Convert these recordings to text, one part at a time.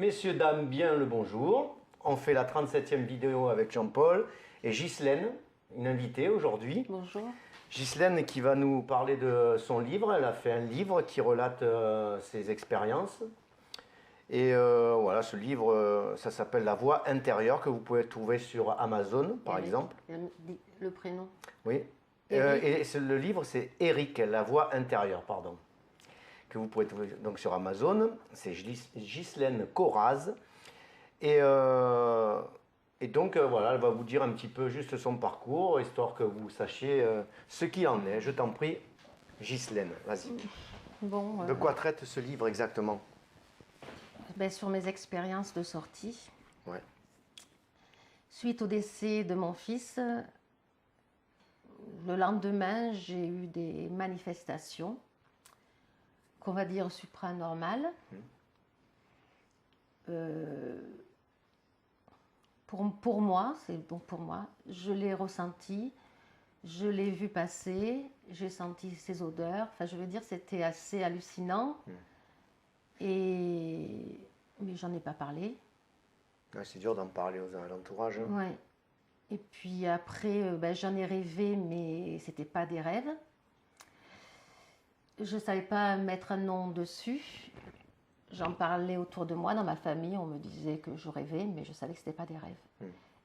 Messieurs, dames, bien le bonjour. On fait la 37e vidéo avec Jean-Paul et Ghislaine, une invitée aujourd'hui. Bonjour. Ghislaine qui va nous parler de son livre. Elle a fait un livre qui relate ses expériences. Et voilà, ce livre, ça s'appelle La Voix intérieure, que vous pouvez trouver sur Amazon, par exemple. Le prénom. Oui. Et le livre, c'est Eric, La Voix intérieure, pardon. Que vous pouvez trouver donc sur Amazon. C'est Ghislaine Coraz. Et donc, voilà, elle va vous dire un petit peu juste son parcours, histoire que vous sachiez ce qu'il en est. Je t'en prie, Ghislaine, vas-y. Bon, de quoi traite ce livre exactement? Sur mes expériences de sortie. Ouais. Suite au décès de mon fils, le lendemain, j'ai eu des manifestations qu'on va dire supranormales. Pour moi, je l'ai ressenti, je l'ai vu passer, j'ai senti ses odeurs. Enfin, je veux dire, c'était assez hallucinant. Mais j'en ai pas parlé. Ouais, c'est dur d'en parler à l'entourage. Hein. Ouais. Et puis après, j'en ai rêvé, mais c'était pas des rêves. Je savais pas mettre un nom dessus. J'en parlais autour de moi, dans ma famille, on me disait que je rêvais, mais je savais que c'était pas des rêves.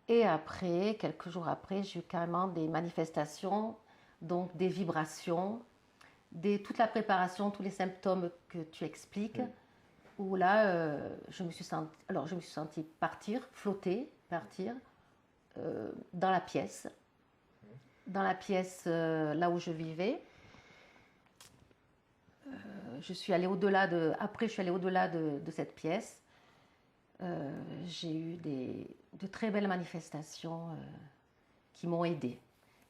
Et après, quelques jours après, j'ai eu carrément des manifestations, donc des vibrations, toute la préparation, tous les symptômes que tu expliques. Où là, je me suis sentie partir, flotter, dans la pièce. Dans la pièce là où je vivais. Je suis allée au-delà de cette pièce. J'ai eu de très belles manifestations qui m'ont aidée.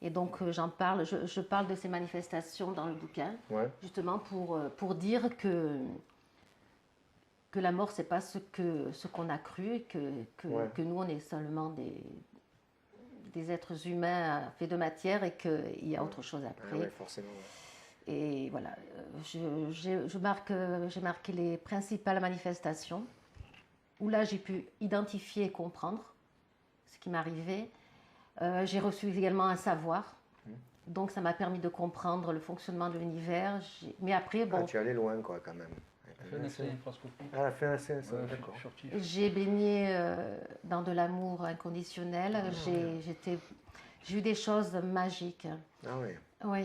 Et donc j'en parle, je parle de ces manifestations dans le bouquin, justement pour dire que la mort, c'est pas ce qu'on a cru, et que nous, on est seulement des êtres humains faits de matière et qu'il y a autre chose après. Oui, forcément. Et voilà, j'ai marqué les principales manifestations, où là, j'ai pu identifier et comprendre ce qui m'arrivait. J'ai reçu également un savoir, donc ça m'a permis de comprendre le fonctionnement de l'univers. Mais après, bon... Ah, tu es allé loin, quoi, quand même. Elle a fait un infrascopique. Ah, elle a fait un CNC, d'accord. J'ai baigné dans de l'amour inconditionnel. J'ai eu des choses magiques. Ah oui. Oui.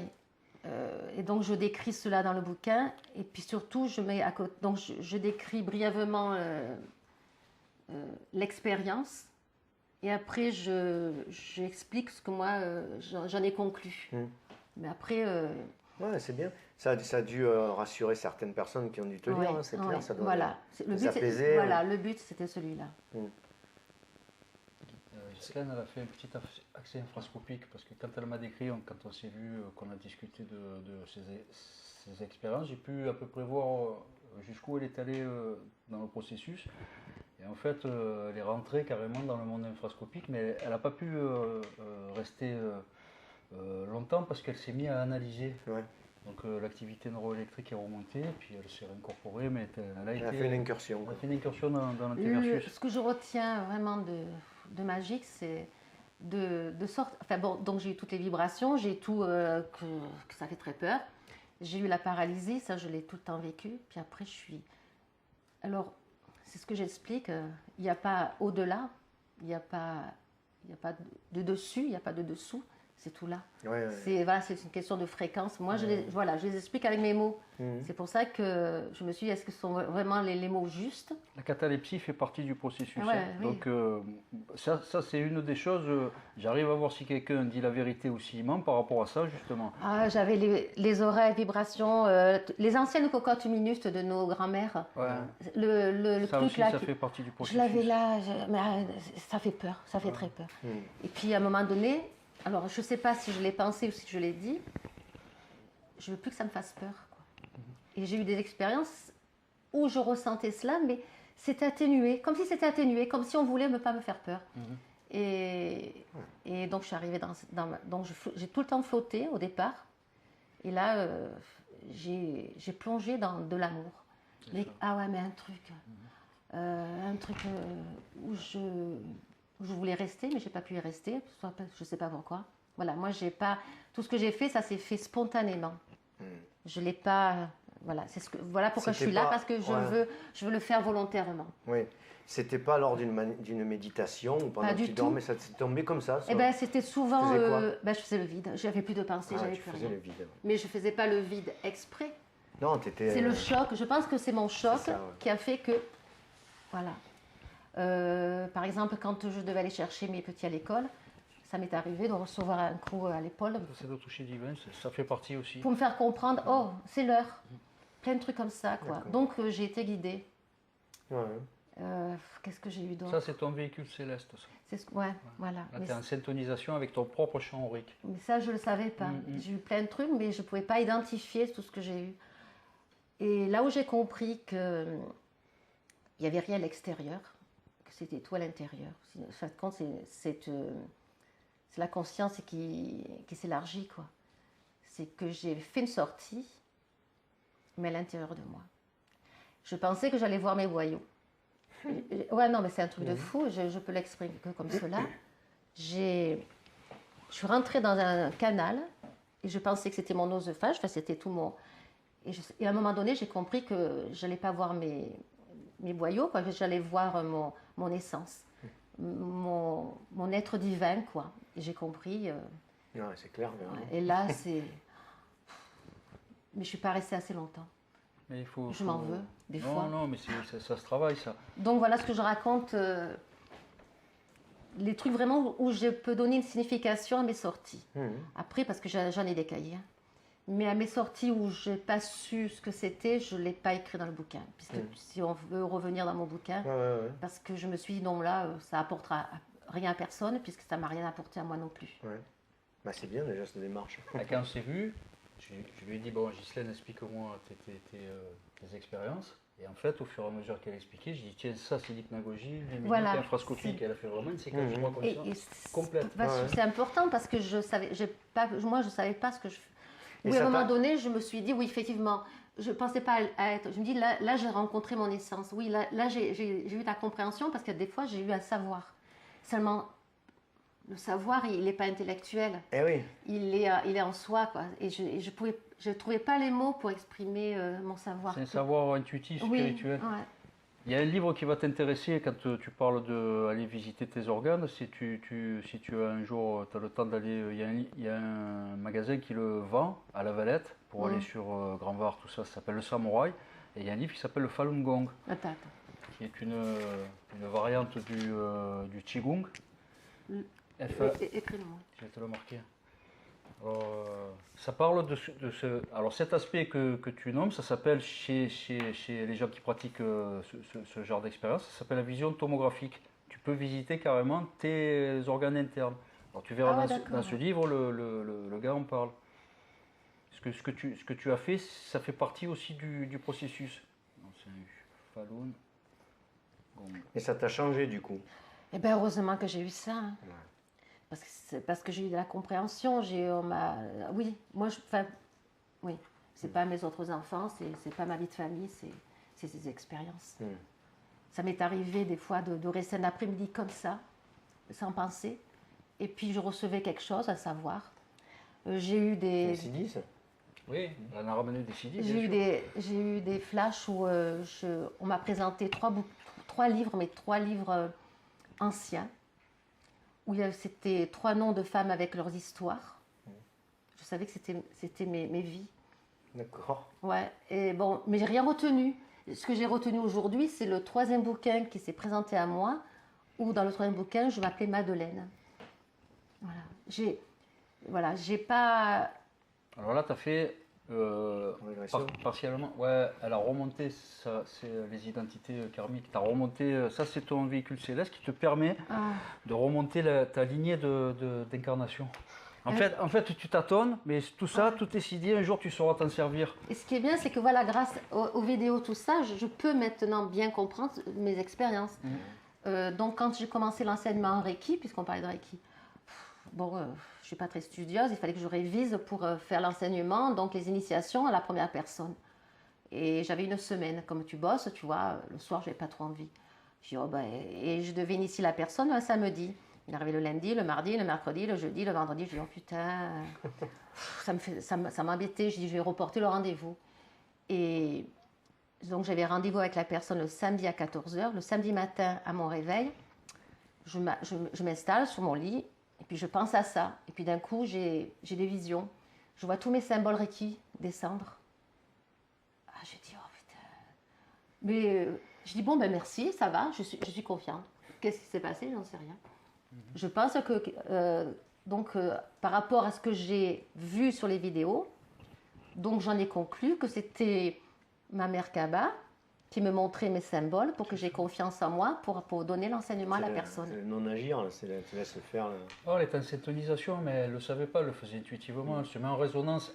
Et donc je décris cela dans le bouquin. Et puis surtout, je décris brièvement l'expérience. Et après, j'explique ce que moi, j'en ai conclu. Mais après... Ouais, c'est bien. Ça a dû rassurer certaines personnes qui ont dû te lire, hein, c'est clair. Ça doit voilà. apaiser. Voilà, le but, c'était celui-là. Ghislaine, elle a fait un petit accès infrascopique parce que quand elle m'a décrit, quand on s'est vu, qu'on a discuté de ses expériences, j'ai pu à peu près voir jusqu'où elle est allée dans le processus. Et en fait, elle est rentrée carrément dans le monde infrascopique, mais elle n'a pas pu rester longtemps parce qu'elle s'est mise à analyser. Ouais. Donc l'activité neuroélectrique est remontée, puis elle s'est réincorporée, mais elle a fait une incursion. Elle a fait une incursion dans l'antiversus. Ce que je retiens vraiment de magique, c'est de sorte... Enfin bon, donc j'ai eu toutes les vibrations, j'ai tout que ça fait très peur. J'ai eu la paralysie, ça je l'ai tout le temps vécu. Puis après je suis... Alors, c'est ce que j'explique, il n'y a pas au-delà, il n'y a pas de dessus, il n'y a pas de dessous. C'est tout là. Ouais. C'est une question de fréquence. Moi, je les explique avec mes mots. C'est pour ça que je me suis dit, est-ce que ce sont vraiment les mots justes? La catalepsie fait partie du processus. Oui. Donc, ça c'est une des choses. J'arrive à voir si quelqu'un dit la vérité ou s'il ment par rapport à ça, justement. Ah, j'avais les oreilles, vibrations, les anciennes cocottes minutes de nos grands-mères. Ouais. Le ça truc aussi, là. Ça fait partie du processus. Je l'avais là, mais ça fait peur, ça fait très peur. Et puis, à un moment donné, alors, je ne sais pas si je l'ai pensé ou si je l'ai dit, je ne veux plus que ça me fasse peur. Quoi. Et j'ai eu des expériences où je ressentais cela, mais c'était atténué, comme si c'était atténué, comme si on voulait ne pas me faire peur. Et donc, je suis arrivée donc j'ai tout le temps flotté au départ. Et là, j'ai plongé dans de l'amour. Ah ouais, mais un truc. un truc où je voulais rester, mais j'ai pas pu y rester, je sais pas pourquoi. Voilà, moi j'ai pas tout ce que j'ai fait, ça s'est fait spontanément. Je l'ai pas, voilà, voilà pourquoi je suis là, parce que je veux le faire volontairement. Oui. C'était pas lors d'une méditation ou pendant que tu dormais, ça t'est tombé comme ça? Eh ben, c'était souvent. Je faisais le vide. J'avais plus de pensée, j'avais plus rien. Le vide. Ouais. Mais je faisais pas le vide exprès. Non, t'étais. C'est le choc. Je pense que c'est mon choc qui a fait que. Voilà. Par exemple, quand je devais aller chercher mes petits à l'école, ça m'est arrivé de recevoir un coup à l'épaule. C'est le toucher divin, ça fait partie aussi. Pour me faire comprendre, oh, c'est l'heure. Plein de trucs comme ça, quoi. Donc, j'ai été guidée. Ouais. Qu'est-ce que j'ai eu d'autre? Ça, c'est ton véhicule céleste, ça. Ouais, voilà. Là, tu es en syntonisation avec ton propre champ aurique. Mais ça, je ne le savais pas. J'ai eu plein de trucs, mais je ne pouvais pas identifier tout ce que j'ai eu. Et là où j'ai compris qu'il n'y avait rien à l'extérieur, que c'était tout à l'intérieur. En fin de compte, c'est la conscience qui s'élargit, quoi. C'est que j'ai fait une sortie, mais à l'intérieur de moi. Je pensais que j'allais voir mes boyaux. Ouais, non, mais c'est un truc de fou, je peux l'exprimer que comme cela. Je suis rentrée dans un canal et je pensais que c'était mon oesophage, enfin c'était tout mon... Et à un moment donné, j'ai compris que je n'allais pas voir mes boyaux, quoi, que j'allais voir mon essence, mon être divin, quoi. Et j'ai compris... Ouais, c'est clair. Et là, c'est... Mais je ne suis pas restée assez longtemps. Mais je m'en veux, des fois. Non, mais ça se travaille, ça. Donc voilà ce que je raconte, les trucs vraiment où je peux donner une signification à mes sorties. Après, parce que j'en ai des cahiers. Mais à mes sorties où je n'ai pas su ce que c'était, je ne l'ai pas écrit dans le bouquin. Puisque si on veut revenir dans mon bouquin, parce que je me suis dit, non, là, ça apportera rien à personne, puisque ça ne m'a rien apporté à moi non plus. Ouais. Bah, c'est bien déjà cette démarche. Quand on s'est vu, je lui ai dit, bon, Ghislaine, explique-moi tes expériences. Et en fait, au fur et à mesure qu'elle expliquait, j'ai dit, tiens, ça, c'est l'hypnagogie, les infrascopiques. Elle a fait vraiment une séquence de moi complète. C'est important parce que je savais pas ce que je faisais. Oui, à un moment donné, je me suis dit, oui, effectivement, je ne pensais pas à être... Je me dis, là j'ai rencontré mon essence. Oui, là j'ai eu la compréhension parce que des fois, j'ai eu un savoir. Seulement... Le savoir, il n'est pas intellectuel. Eh oui. Il est en soi, quoi. Et je ne trouvais pas les mots pour exprimer mon savoir. C'est un savoir intuitif, spirituel. Ouais. Il y a un livre qui va t'intéresser quand tu parles d'aller visiter tes organes. Si tu as un jour, tu as le temps d'aller... Il y a un magasin qui le vend à La Valette pour aller sur Grand Var, tout ça. Ça s'appelle le Samouraï. Et il y a un livre qui s'appelle le Falun Gong. Attends. Qui est une variante du Qigong. Écris-le-moi. Je vais te le marquer. Alors, ça parle de ce. Alors, cet aspect que tu nommes, ça s'appelle chez les gens qui pratiquent ce genre d'expérience, ça s'appelle la vision tomographique. Tu peux visiter carrément tes organes internes. Alors, tu verras dans ce livre, le gars en parle. Ce que tu as fait, ça fait partie aussi du processus. C'est un Falun Gong. Et ça t'a changé du coup? Eh bien, heureusement que j'ai eu ça. Hein. Ouais. Parce que j'ai eu de la compréhension. Oui, moi, oui, c'est pas mes autres enfants, c'est pas ma vie de famille, c'est ces expériences. Ça m'est arrivé des fois de rester un après-midi comme ça, sans penser, et puis je recevais quelque chose à savoir. J'ai eu des CDs. Oui, on a ramené des CDs. J'ai eu des flashs où on m'a présenté trois livres, mais 3 livres anciens, où c'était 3 noms de femmes avec leurs histoires. Je savais que c'était mes vies. D'accord. Ouais, et bon, mais j'ai rien retenu. Ce que j'ai retenu aujourd'hui, c'est le 3e bouquin qui s'est présenté à moi, où dans le 3e bouquin, je m'appelais Madeleine. Voilà. J'ai pas... Alors là, tu as fait... partiellement, ouais, elle a remonté, c'est les identités karmiques. Tu as remonté, ça c'est ton véhicule céleste qui te permet de remonter ta lignée d'incarnation. En fait, tu tâtonnes, mais tout ça, tout est décidé, un jour tu sauras t'en servir. Et ce qui est bien, c'est que voilà, grâce aux vidéos, tout ça, je peux maintenant bien comprendre mes expériences. Donc quand j'ai commencé l'enseignement en Reiki, puisqu'on parlait de Reiki, bon, je ne suis pas très studieuse, il fallait que je révise pour faire l'enseignement, donc les initiations à la première personne. Et j'avais 1 semaine, comme tu bosses, tu vois, le soir, je n'avais pas trop envie. Je dis, oh ben, et je devais initier la personne un samedi. Il est arrivé le lundi, le mardi, le mercredi, le jeudi, le vendredi. Je dis, oh putain, ça m'embêtait. Je dis, je vais reporter le rendez-vous. Et donc, j'avais rendez-vous avec la personne le samedi à 14 h. Le samedi matin, à mon réveil, je m'installe sur mon lit et puis je pense à ça. Et puis d'un coup, j'ai des visions. Je vois tous mes symboles Reiki descendre. Ah, je dis, oh putain. Mais je dis, bon, ben merci, ça va, je suis confiante. Qu'est-ce qui s'est passé? J'en sais rien. Je pense que, par rapport à ce que j'ai vu sur les vidéos, donc j'en ai conclu que c'était ma mère Kaba qui me montrait mes symboles pour que j'ai confiance en moi pour donner l'enseignement à la personne. C'est le non-agir, tu laisses faire. Oh, elle est en syntonisation, mais elle ne le savait pas, elle le faisait intuitivement. Elle se met en résonance.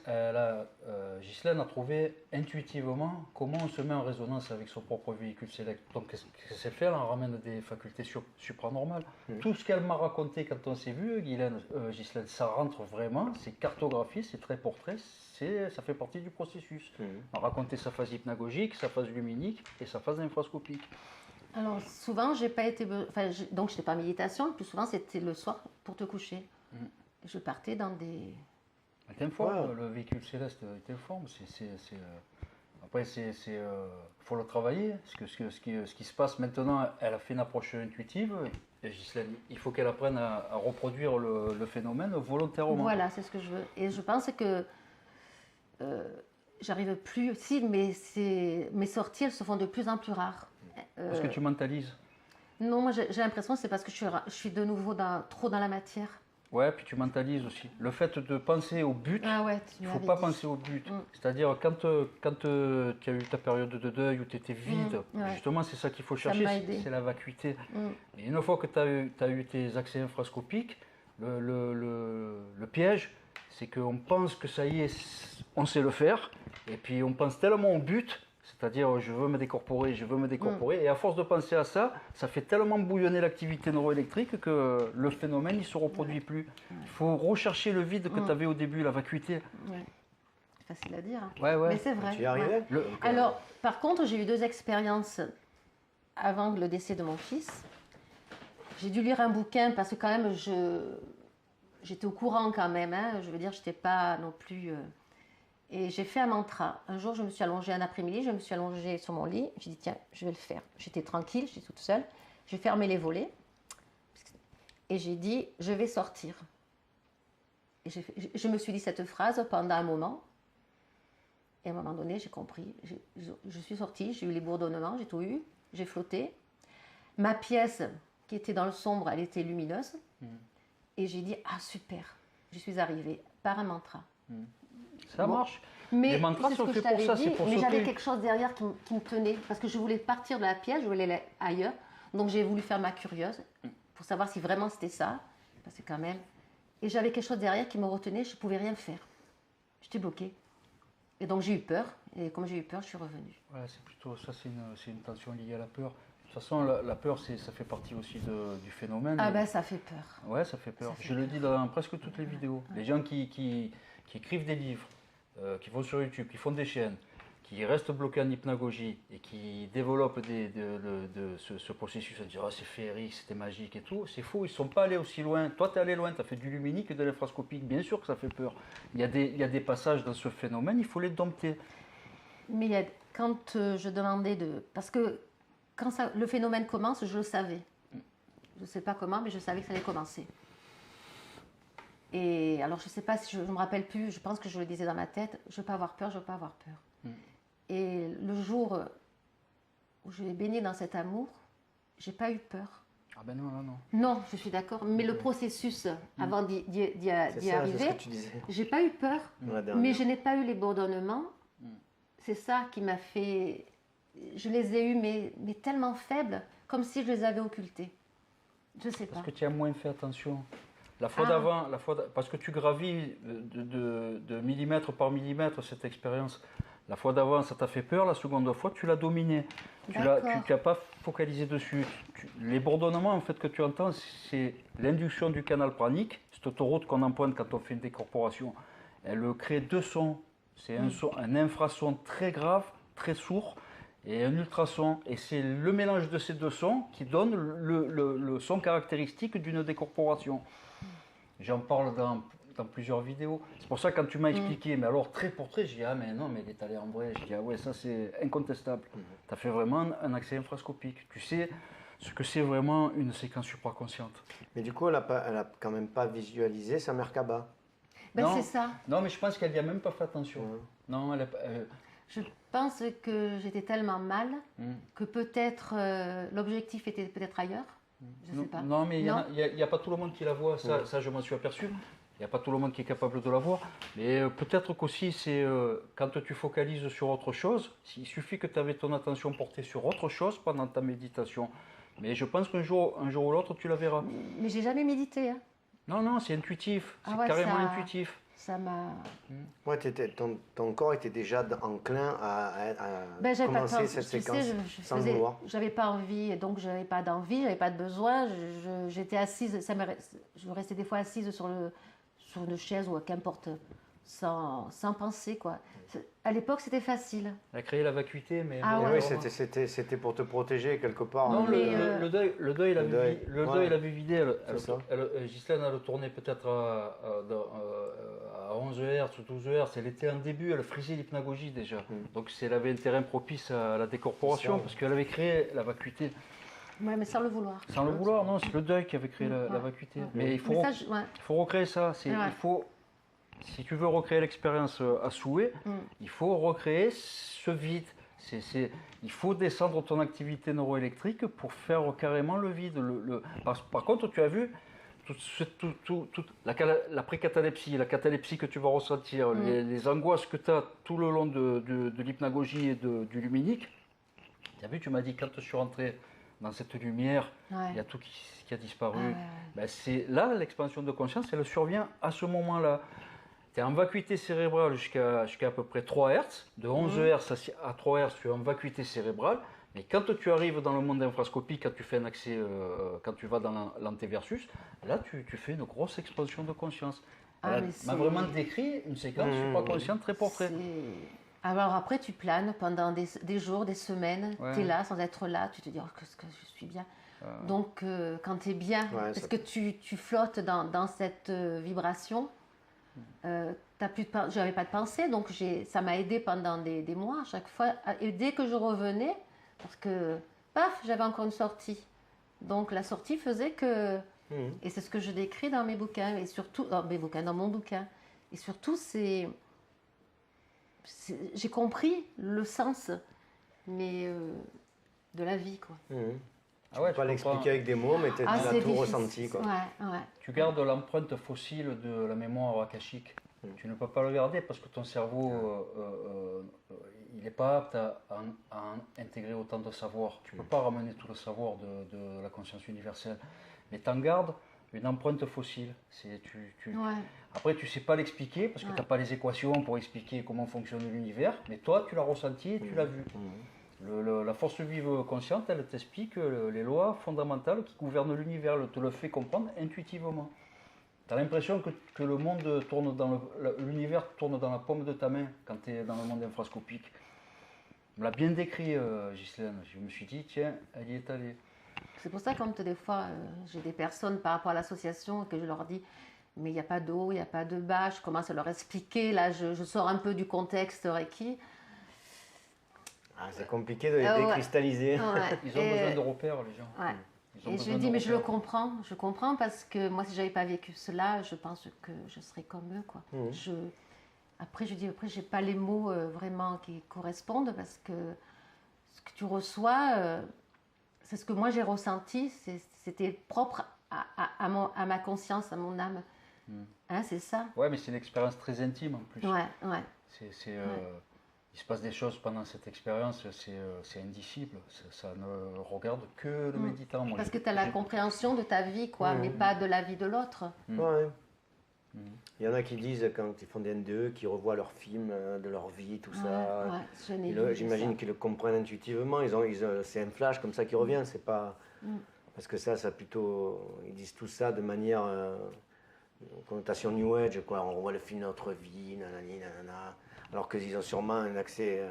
Ghislaine a trouvé intuitivement comment on se met en résonance avec son propre véhicule sélect. Donc, qu'est-ce qu'elle sait faire? Elle en ramène des facultés supranormales. Tout ce qu'elle m'a raconté quand on s'est vu, Ghislaine, ça rentre vraiment, c'est cartographié, c'est trait pour trait, ça fait partie du processus. Elle a raconté sa phase hypnagogique, sa phase luminique et sa phase infrascopique. Alors, souvent, j'ai pas été. Donc, je n'étais pas en méditation. Le plus souvent, c'était le soir pour te coucher. Je partais dans des. Elle était informe, le véhicule céleste était informe. Après, il faut le travailler. Ce qui se passe maintenant, elle a fait une approche intuitive. Et Ghislaine, il faut qu'elle apprenne à reproduire le phénomène volontairement. Voilà, c'est ce que je veux. Et je pense que. J'arrive plus. Si, mais mes sorties, elles se font de plus en plus rares. Est-ce que tu mentalises? Non, moi j'ai l'impression que c'est parce que je suis de nouveau trop dans la matière. Ouais, puis tu mentalises aussi. Le fait de penser au but, il ne faut pas penser au but. C'est-à-dire, quand tu as eu ta période de deuil où tu étais vide, justement, c'est ça qu'il faut chercher, c'est la vacuité. Et une fois que tu as eu tes accès infrascopiques, le piège, c'est qu'on pense que ça y est, on sait le faire, et puis on pense tellement au but, c'est-à-dire je veux me décorporer, et à force de penser à ça, ça fait tellement bouillonner l'activité neuroélectrique que le phénomène, il ne se reproduit plus. Il faut rechercher le vide que tu avais au début, la vacuité. C'est facile à dire. Mais c'est vrai. Tu y arrivais Alors, par contre, j'ai eu 2 expériences avant le décès de mon fils. J'ai dû lire un bouquin parce que quand même, j'étais au courant quand même. Je veux dire, je n'étais pas non plus... Et j'ai fait un mantra. Un jour, je me suis allongée un après-midi, je me suis allongée sur mon lit. J'ai dit, tiens, je vais le faire. J'étais tranquille, j'étais toute seule. J'ai fermé les volets. Et j'ai dit, je vais sortir. Et je me suis dit cette phrase pendant un moment. Et à un moment donné, j'ai compris. Je suis sortie, j'ai eu les bourdonnements, j'ai tout eu. J'ai flotté. Ma pièce, qui était dans le sombre, elle était lumineuse. Et j'ai dit, ah super, je suis arrivée par un mantra. Ça marche. Mais les mantras sont faits pour ça, c'est pour mais sauter. j'avais quelque chose derrière qui me tenait, parce que je voulais partir de la pièce, je voulais aller ailleurs. Donc j'ai voulu faire ma curieuse, pour savoir si vraiment c'était ça. Parce que quand même... Et j'avais quelque chose derrière qui me retenait, je ne pouvais rien faire. J'étais bloquée. Et donc j'ai eu peur, et comme j'ai eu peur, je suis revenue. Ouais, c'est plutôt ça, c'est une tension liée à la peur. De toute façon, la peur, ça fait partie aussi du phénomène. Ah ben ça fait peur. Ouais, ça fait peur. Je le dis dans presque toutes les vidéos. Les gens qui écrivent des livres, qui vont sur YouTube, qui font des chaînes, qui restent bloqués en hypnagogie et qui développent ce processus à dire ah, c'est féerique, c'était magique et tout, c'est faux, ils ne sont pas allés aussi loin. Toi, tu es allé loin, tu as fait du luminique et de l'infrascopique, bien sûr que ça fait peur. Il y a des passages dans ce phénomène, il faut les dompter. Mais quand je demandais parce que quand le phénomène commence, je le savais. Je ne sais pas comment, mais je savais que ça allait commencer. Et alors, je ne sais pas si je ne me rappelle plus, je pense que je le disais dans ma tête, je ne veux pas avoir peur, je ne veux pas avoir peur. Et le jour où je l'ai baigné dans cet amour, je n'ai pas eu peur. Ah ben non, non, non. Non, je suis d'accord, mais le processus avant d'y arriver, je n'ai pas eu peur, mais je n'ai pas eu les bourdonnements. C'est ça qui m'a fait... Je les ai eus, mais tellement faibles, comme si je les avais occultés. Je ne sais pas. Parce que tu as moins fait attention. La fois d'avant, parce que tu gravis de millimètre par millimètre cette expérience. La fois d'avant, ça t'a fait peur. La seconde fois, tu l'as dominé. Tu n'as pas focalisé dessus. Les bourdonnements, en fait, que tu entends, c'est l'induction du canal pranique, cette autoroute qu'on emprunte quand on fait une décorporation. Elle crée 2 sons. C'est un infrason très grave, très sourd. et un ultrason. Et c'est le mélange de ces deux sons qui donne le son caractéristique d'une décorporation. J'en parle dans plusieurs vidéos. C'est pour ça que quand tu m'as expliqué, mais alors trait pour trait, j'ai dit ah mais non, mais il est allé en vrai. J'ai dit ah ouais, ça c'est incontestable. Tu as fait vraiment un accès infrascopique. Tu sais ce que c'est vraiment une séquence supraconsciente. Mais du coup, elle a quand même pas visualisé sa Merkaba. Ben, Non. c'est ça. Non, mais je pense qu'elle n'y a même pas fait attention. Non, elle a pas. Je pense que j'étais tellement mal que peut-être l'objectif était peut-être ailleurs. Je ne sais pas. Non, mais il n'y a pas tout le monde qui la voit, ça je m'en suis aperçu. Il n'y a pas tout le monde qui est capable de la voir. Mais peut-être qu'aussi, c'est quand tu focalises sur autre chose, il suffit que tu avais ton attention portée sur autre chose pendant ta méditation. Mais je pense qu'un jour ou l'autre, tu la verras. Mais j'ai jamais médité. Hein. Non, c'est intuitif. C'est ouais, carrément ça- intuitif. Ça m'a. Ouais, ton corps était déjà enclin à Ben, j'avais pas de temps. commencer cette Tu séquence sais, sans le vouloir. j'avais pas envie, et donc j'avais pas d'envie, j'avais pas de besoin. J'étais assise, je restais des fois assise sur une chaise ou qu'importe, sans penser quoi. À l'époque, c'était facile. Elle a créé la vacuité, mais... Ah Et ouais. oui, c'était pour te protéger quelque part. Non, hein. mais, le deuil, il avait Voilà. vidé. C'est ça. Ghislaine, elle tournait peut-être à 11 Hz ou 12 Hz. Elle était en début, elle frisait l'hypnagogie déjà. Donc elle avait un terrain propice à la décorporation C'est ça. parce qu'elle avait créé la vacuité. Ouais, mais sans le vouloir. Sans le vouloir, non, c'est le deuil qui avait créé la vacuité. Ouais. Mais il faut, Mais ça, ouais. il faut recréer ça. Ouais. Il faut, si tu veux recréer l'expérience à souhait, il faut recréer ce vide. Il faut descendre ton activité neuroélectrique pour faire carrément le vide. Par contre, tu as vu la précatalepsie, la catalepsie que tu vas ressentir, les angoisses que tu as tout le long de l'hypnagogie et du luminique. Tu as vu, tu m'as dit quand je suis rentré dans cette lumière, Ouais. il y a tout qui a disparu. Ah, ouais. Ben, c'est là, l'expansion de conscience, elle survient à ce moment-là. Tu es en vacuité cérébrale jusqu'à à peu près 3 Hz. De 11 Hz à 3 Hz, tu es en vacuité cérébrale. Mais quand tu arrives dans le monde infrascopique, quand tu fais un accès, quand tu vas dans l'antéversus, là, tu fais une grosse expansion de conscience. Ah, Elle mais m'a c'est- vraiment décrit une séquence supraconsciente très portrait. Alors après, tu planes pendant des jours, des semaines, Ouais. tu es là sans être là, tu te dis oh, que je suis bien. Donc quand tu es bien, parce ça- que tu flottes dans cette vibration, j'avais pas de pensée, donc ça m'a aidé pendant des mois à chaque fois. Et dès que je revenais, parce que paf, j'avais encore une sortie. Donc la sortie faisait que, et c'est ce que je décris dans mes bouquins, et surtout dans mon bouquin. Et surtout, j'ai compris le sens, mais de la vie, quoi. Ah ouais, Tu peux pas tu l'expliquer comprends. avec des mots, mais tu as c'est tout difficile. ressenti. Quoi. Ouais. Tu gardes l'empreinte fossile de la mémoire akashique. Tu ne peux pas le garder parce que ton cerveau, il n'est pas apte à intégrer autant de savoir. Tu ne peux pas ramener tout le savoir de la conscience universelle. Mais tu en gardes une empreinte fossile. Ouais. Après, tu ne sais pas l'expliquer parce que tu n'as pas les équations pour expliquer comment fonctionne l'univers. Mais toi, tu l'as ressenti et tu l'as vu. La force vive consciente, elle t'explique les lois fondamentales qui gouvernent l'univers, elle te le fait comprendre intuitivement. Tu as l'impression que le monde tourne l'univers tourne dans la paume de ta main quand tu es dans le monde infrascopique. On l'a bien décrit, Ghislaine. Je me suis dit, tiens, elle y est allée. C'est pour ça que quand des fois j'ai des personnes par rapport à l'association et que je leur dis mais il n'y a pas de haut, il n'y a pas de bas, je commence à leur expliquer, là je sors un peu du contexte Reiki. C'est compliqué de les Ouais. décristalliser. Ouais. Ils ont besoin de repères, les gens. Ouais. Ils ont Et je besoin lui de dis, mais je le repères. comprends parce que moi, si j'avais pas vécu cela, je pense que je serais comme eux, quoi. Après, j'ai pas les mots vraiment qui correspondent parce que ce que tu reçois, c'est ce que moi j'ai ressenti, c'était propre à ma conscience, à mon âme. Hein, c'est ça? Ouais, mais c'est une expérience très intime en plus. Ouais. Il se passe des choses pendant cette expérience, c'est indicible. Ça ne regarde que le méditant. Moi, Parce que tu as la compréhension de ta vie, quoi, mais pas de la vie de l'autre. Ouais. Il y en a qui disent, quand ils font des NDE, qu'ils revoient leurs films, de leur vie, tout ça. Ouais, je n'ai vu J'imagine ça. qu'ils le comprennent intuitivement. C'est un flash comme ça qui revient. C'est pas... Parce que ça plutôt... Ils disent tout ça de manière... connotation New Age, quoi. On revoit le film de notre vie, nanani, nanana. Alors qu'ils ont sûrement un accès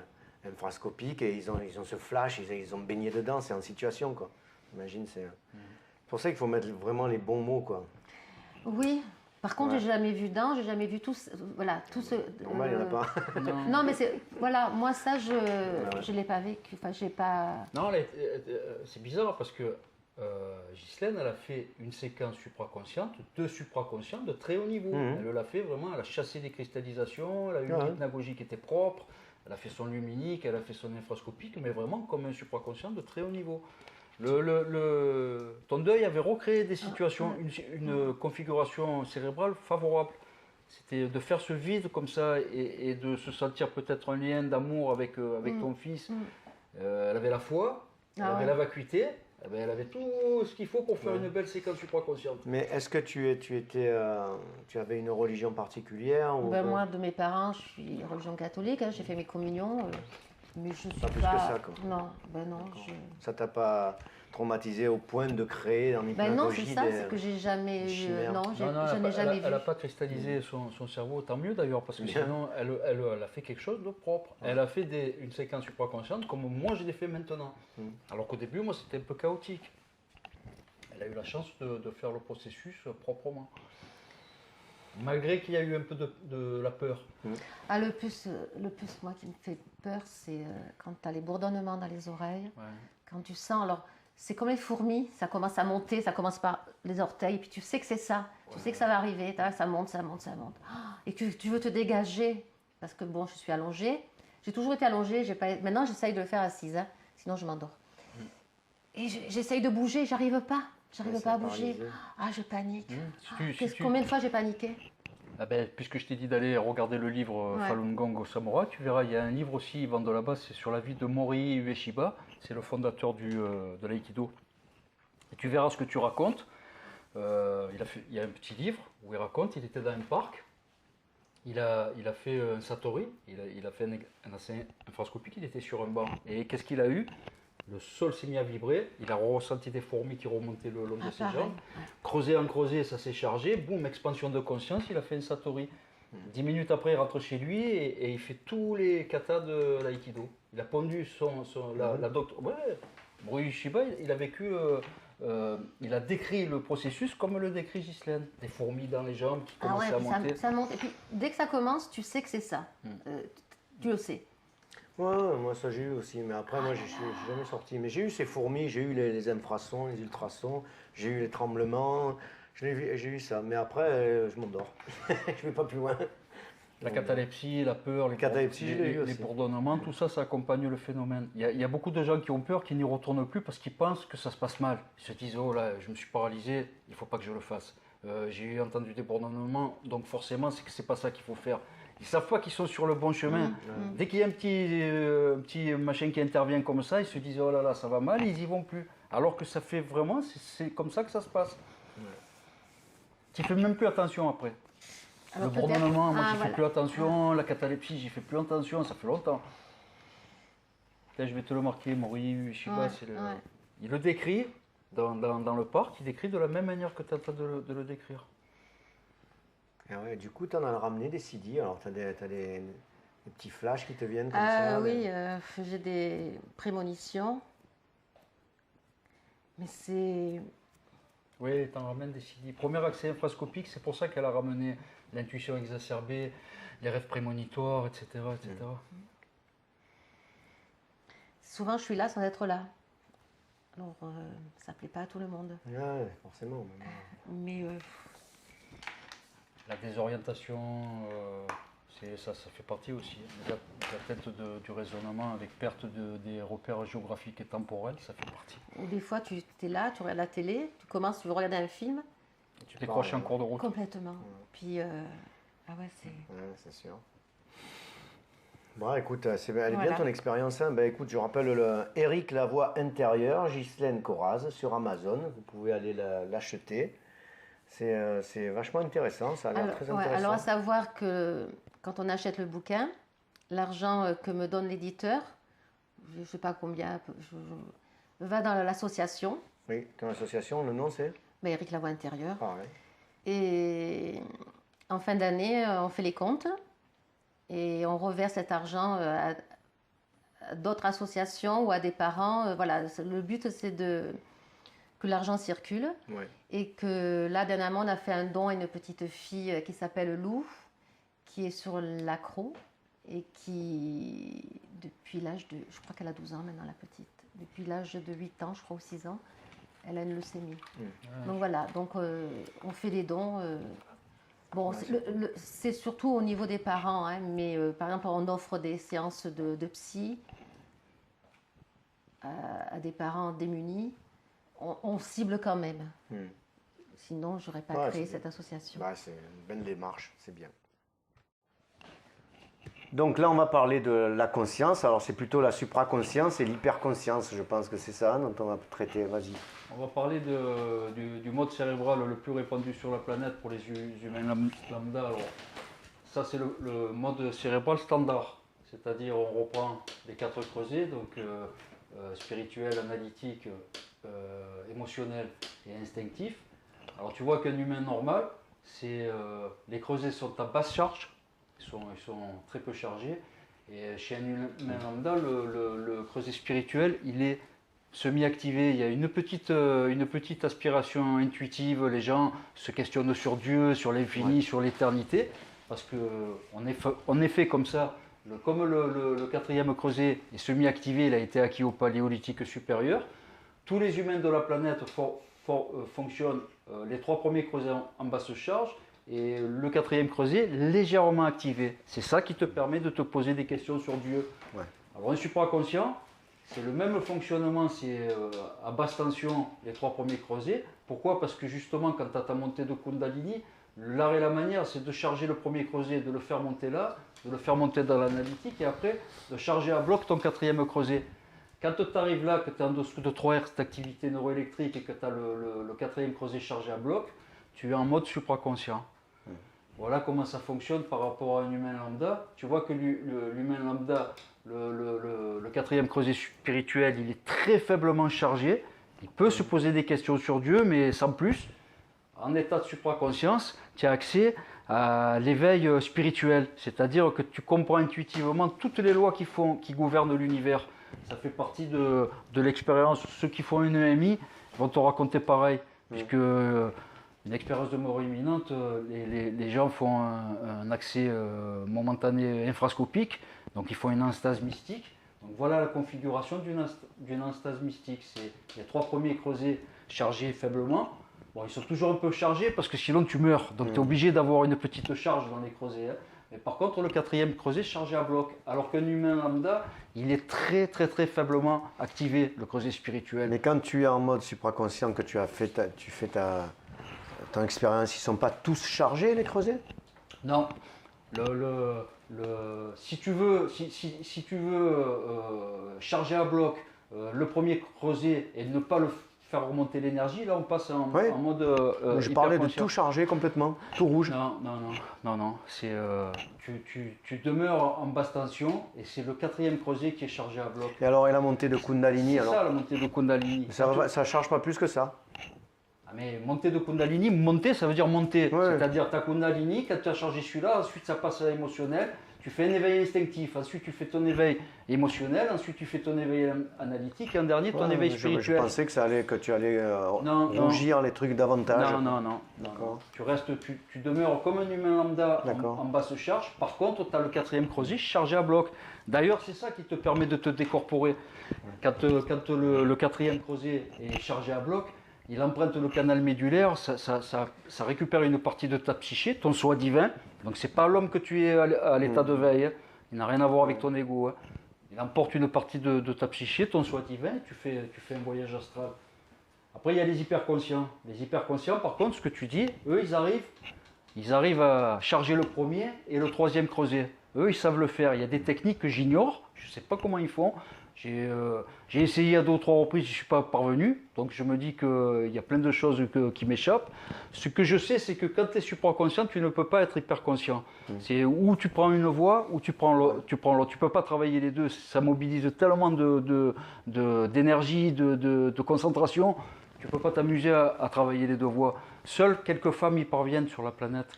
infrascopique et ils ont ce flash, ils ont baigné dedans, c'est en situation, quoi. Imagine, c'est pour ça qu'il faut mettre vraiment les bons mots, quoi. Oui. Par contre, Ouais. j'ai jamais vu d'un, j'ai jamais vu tout, voilà, tout ce. Normal, il n'y en a pas. Non, mais c'est, voilà, moi ça, je l'ai pas vécu. Enfin, j'ai pas. Non, c'est bizarre parce que Ghislaine, elle a fait une séquence supraconsciente, de supraconscient de très haut niveau. Mhm. Elle l'a fait vraiment, elle a chassé des cristallisations, elle a eu une Ouais. hypnagogie qui était propre, elle a fait son luminique, elle a fait son infrascopique, mais vraiment comme un supraconscient de très haut niveau. Ton deuil avait recréé des situations, une configuration cérébrale favorable. C'était de faire ce vide comme ça et de se sentir peut-être un lien d'amour avec ton fils. Elle avait la foi, elle Ah avait ouais. la vacuité, eh ben, elle avait tout ce qu'il faut pour faire une belle séquence supraconsciente. Mais est-ce que tu avais une religion particulière ou Ben, moi, de mes parents, je suis religion catholique, hein, j'ai fait mes communions, mais je suis Pas pas. plus que ça, quoi. Non, ben non. ça t'a pas traumatisé au point de créer dans Ben non, c'est l'hypnagogie ça, c'est que j'ai jamais des eu. chimères. Non, Non, je n'ai jamais vu. elle n'a pas cristallisé son cerveau, tant mieux d'ailleurs, parce que Bien. sinon elle a fait quelque chose de propre. Elle a fait une séquence supraconsciente comme moi je l'ai fait maintenant. Alors qu'au début, moi c'était un peu chaotique. Elle a eu la chance de faire le processus proprement. Malgré qu'il y a eu un peu de la peur. Ah, le plus, moi, qui me fait peur, c'est quand tu as les bourdonnements dans les oreilles, Ouais. quand tu sens, alors, c'est comme les fourmis, ça commence à monter, ça commence par les orteils, puis tu sais que c'est ça, tu sais que ça va arriver, ça monte, ça monte, ça monte. Et tu veux te dégager, parce que bon, je suis allongée, j'ai toujours été allongée, maintenant j'essaye de le faire assise, hein, sinon je m'endors. Et j'essaye de bouger, j'arrive pas à bouger. paralysé. Ah, je panique. Combien Combien de fois j'ai paniqué? Ah ben, puisque je t'ai dit d'aller regarder le livre Ouais. Falun Gong au Samouraï, tu verras, il y a un livre aussi, ils vendent là-bas, c'est sur la vie de Mori Ueshiba, c'est le fondateur de l'aïkido. Et tu verras ce que tu racontes. Il y a un petit livre où il raconte, il était dans un parc, il a fait un satori, il a fait un assaut infrascopique, il était sur un banc. Et qu'est-ce qu'il a eu? Le sol s'est mis à vibrer, il a ressenti des fourmis qui remontaient le long de ses pareil, jambes. Creusé en creusé, ça s'est chargé, boum, expansion de conscience, il a fait un satori. 10 minutes après, il rentre chez lui et il fait tous les katas de l'aïkido. Il a pondu la docteur. Ouais, Mori Shiba, il a vécu, il a décrit le processus comme le décrit Ghislaine. Des fourmis dans les jambes qui Ah ouais, commençaient à puis monter. ça monte. Et puis dès que ça commence, tu sais que c'est ça. Tu le sais. Ouais, moi ça j'ai eu aussi, mais après moi je suis jamais sorti. Mais j'ai eu ces fourmis, j'ai eu les infrasons, les ultrasons, j'ai eu les tremblements, j'ai eu ça. Mais après je m'endors, je vais pas plus loin. La catalepsie, la peur, catalepsie, je l'ai eu les aussi. bourdonnements, tout ça, ça accompagne le phénomène. Il y a beaucoup de gens qui ont peur, qui n'y retournent plus parce qu'ils pensent que ça se passe mal. Ils se disent, oh là, je me suis paralysé, il ne faut pas que je le fasse. J'ai entendu des bourdonnements, donc forcément, c'est que c'est pas ça qu'il faut faire. Ils ne savent pas qu'ils sont sur le bon chemin. Dès qu'il y a un petit machin qui intervient comme ça, ils se disent, oh là là, ça va mal, ils n'y vont plus. Alors que ça fait vraiment, c'est comme ça que ça se passe. Tu ne fais même plus attention après. Alors, Le peut-être- bourdonnement, moi, Ah, j'y voilà. fais plus attention. La catalepsie, j'y fais plus attention. Ça fait longtemps. Là, je vais te le marquer, Mori Ueshiba, Ouais, c'est ouais. il le décrit dans le parc. Il décrit de la même manière que tu es en train de le décrire. Et ouais, du coup, tu en as ramené des CD, alors tu as des petits flashs qui te viennent comme ça. Oui, j'ai des prémonitions. Mais c'est. Oui, tu en ramènes des CD. Premier accès infrascopique, c'est pour ça qu'elle a ramené l'intuition exacerbée, les rêves prémonitoires, etc. etc. Souvent, je suis là sans être là. Alors, ça ne plaît pas à tout le monde. Ouais, forcément. Mais La désorientation, ça fait partie aussi. La tête du raisonnement avec perte des repères géographiques et temporels, ça fait partie. des fois, tu es là, tu regardes la télé, tu veux regarder un film, Tu décroches en cours de route. complètement. Puis, ah ouais, c'est. Ouais, c'est sûr. Bon, écoute, elle est bien Voilà. ton expérience. Hein. Ben, écoute, je rappelle Eric La Voix Intérieure, Ghislaine Coraz, sur Amazon. Vous pouvez aller l'acheter. C'est vachement intéressant, ça a l'air très ouais, intéressant. alors, à savoir que quand on achète le bouquin, l'argent que me donne l'éditeur, je ne sais pas combien, va dans l'association, Oui, ton association, le nom c'est mais Eric La Voix Intérieure. Pareil. Et en fin d'année, on fait les comptes et on reverse cet argent d'autres associations ou à des parents. Voilà, le but c'est que l'argent circule. Ouais. Et que là, dernièrement, on a fait un don à une petite fille qui s'appelle Lou, qui est sur l'accro et qui, depuis l'âge de, je crois qu'elle a 12 ans maintenant, la petite, depuis l'âge de 8 ans, je crois, ou 6 ans, elle a une leucémie. Donc voilà, donc on fait des dons. Bon, c'est surtout au niveau des parents, hein, mais par exemple, on offre des séances de psy à des parents démunis. On cible quand même. Sinon, je n'aurais pas créé cette association. C'est une belle démarche, c'est bien. Donc là, on va parler de la conscience. Alors, c'est plutôt la supraconscience et l'hyperconscience. Je pense que c'est ça dont on va traiter. Vas-y. On va parler du mode cérébral le plus répandu sur la planète pour les humains lambda. Alors, ça, c'est le mode cérébral standard. C'est-à-dire, on reprend les 4 creusets, donc spirituel, analytique, émotionnel et instinctif. Alors, tu vois qu'un humain normal, les creusets sont à basse charge. Ils sont très peu chargés. Et chez un humain lambda, le creuset spirituel, il est semi-activé. Il y a une petite aspiration intuitive. Les gens se questionnent sur Dieu, sur l'infini, sur l'éternité. Parce qu'on est fait comme ça. Comme le 4e creuset est semi-activé, il a été acquis au paléolithique supérieur. Tous les humains de la planète fonctionnent les 3 premiers creusets en basse charge. Et le 4e creuset légèrement activé. C'est ça qui te permet de te poser des questions sur Dieu. Ouais. Alors un supraconscient, c'est le même fonctionnement, c'est à basse tension les 3 premiers creusets. Pourquoi? Parce que justement quand tu as ta montée de Kundalini, l'art et la manière c'est de charger le premier creuset, de le faire monter là, de le faire monter dans l'analytique et après de charger à bloc ton 4e creuset. Quand tu arrives là, que tu es en dessous de 3 Hz d'activité neuroélectrique et que tu as le 4e creuset chargé à bloc, tu es en mode supraconscient. Voilà comment ça fonctionne par rapport à un humain lambda. Tu vois que l'humain lambda, le 4e creuset spirituel, il est très faiblement chargé. Il peut se poser des questions sur Dieu, mais sans plus. En état de supraconscience, tu as accès à l'éveil spirituel. C'est-à-dire que tu comprends intuitivement toutes les lois qui gouvernent l'univers. Ça fait partie de l'expérience. Ceux qui font une EMI vont te raconter pareil. Puisque une expérience de mort imminente, les gens font un accès momentané infrascopique, donc ils font une anastase mystique. Donc voilà la configuration d'une anastase mystique. C'est les 3 premiers creusets chargés faiblement. Bon, ils sont toujours un peu chargés parce que sinon tu meurs. Donc tu es obligé d'avoir une petite charge dans les creusets. Hein. Mais par contre, le 4e creuset chargé à bloc. Alors qu'un humain lambda, il est très faiblement activé, le creuset spirituel. Mais quand tu es en mode supraconscient, que tu fais ton expérience, ils ne sont pas tous chargés, les creusets? Non. Si tu veux charger à bloc le premier creuset et ne pas le faire remonter l'énergie, là on passe en mode je parlais de tout chargé complètement, tout rouge. Non. Tu demeures en basse tension et c'est le 4e creuset qui est chargé à bloc. Et alors, et la montée de Kundalini? C'est ça la montée de Kundalini. Ça ne charge pas plus que ça? Mais montée de Kundalini, monter ça veut dire monter. Ouais. C'est-à-dire ta Kundalini, quand tu as chargé celui-là, ensuite ça passe à l'émotionnel. Tu fais un éveil instinctif, ensuite tu fais ton éveil émotionnel, ensuite tu fais ton éveil analytique et en dernier ton éveil spirituel. Je pensais que tu allais rougir les trucs davantage. Non. Tu demeures comme un humain lambda en basse charge. Par contre, tu as le 4e creuset chargé à bloc. D'ailleurs, c'est ça qui te permet de te décorporer. Quand le 4e creuset est chargé à bloc, il emprunte le canal médulaire, ça récupère une partie de ta psyché, ton soi divin. Donc c'est pas l'homme que tu es à l'état de veille, hein. Il n'a rien à voir avec ton ego. Hein. Il emporte une partie de ta psyché, ton soi divin, tu fais un voyage astral. Après il y a les hyperconscients. Les hyperconscients, par contre, ce que tu dis, eux ils arrivent à charger le premier et le 3e creuset. Eux ils savent le faire. Il y a des techniques que j'ignore, je ne sais pas comment ils font. J'ai essayé à 2 ou 3 reprises, je ne suis pas parvenu, donc je me dis qu'il y a plein de choses qui m'échappent. Ce que je sais, c'est que quand tu es supraconscient, tu ne peux pas être hyperconscient. C'est où tu prends une voie, ou tu prends l'autre. Tu ne peux pas travailler les deux, ça mobilise tellement d'énergie, de concentration, tu ne peux pas t'amuser à travailler les 2 voies. Seules quelques femmes y parviennent sur la planète.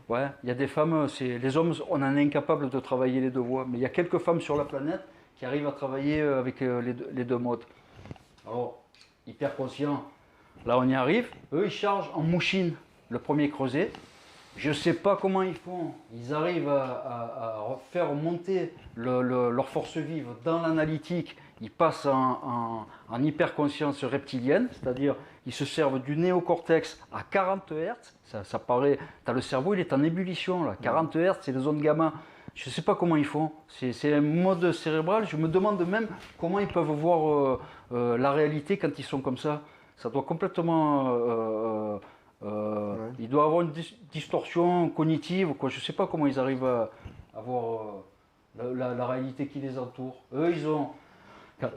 Ouais, il y a des femmes, les hommes, on en est incapable de travailler les 2 voies, mais il y a quelques femmes sur la planète qui qui arrivent à travailler avec les deux modes. Alors, hyper conscient, là on y arrive. Eux, ils chargent en mouchine le premier creuset. Je ne sais pas comment ils font. Ils arrivent à faire monter leur force vive dans l'analytique. Ils passent en hyperconscience reptilienne, c'est-à-dire ils se servent du néocortex à 40 Hz. Ça paraît, le cerveau il est en ébullition là. 40 Hz, c'est les zones gamma. Je ne sais pas comment ils font. C'est un mode cérébral. Je me demande même comment ils peuvent voir la réalité quand ils sont comme ça. Ça doit complètement... Il doit avoir une distorsion cognitive, quoi. Je ne sais pas comment ils arrivent à voir la réalité qui les entoure. Eux,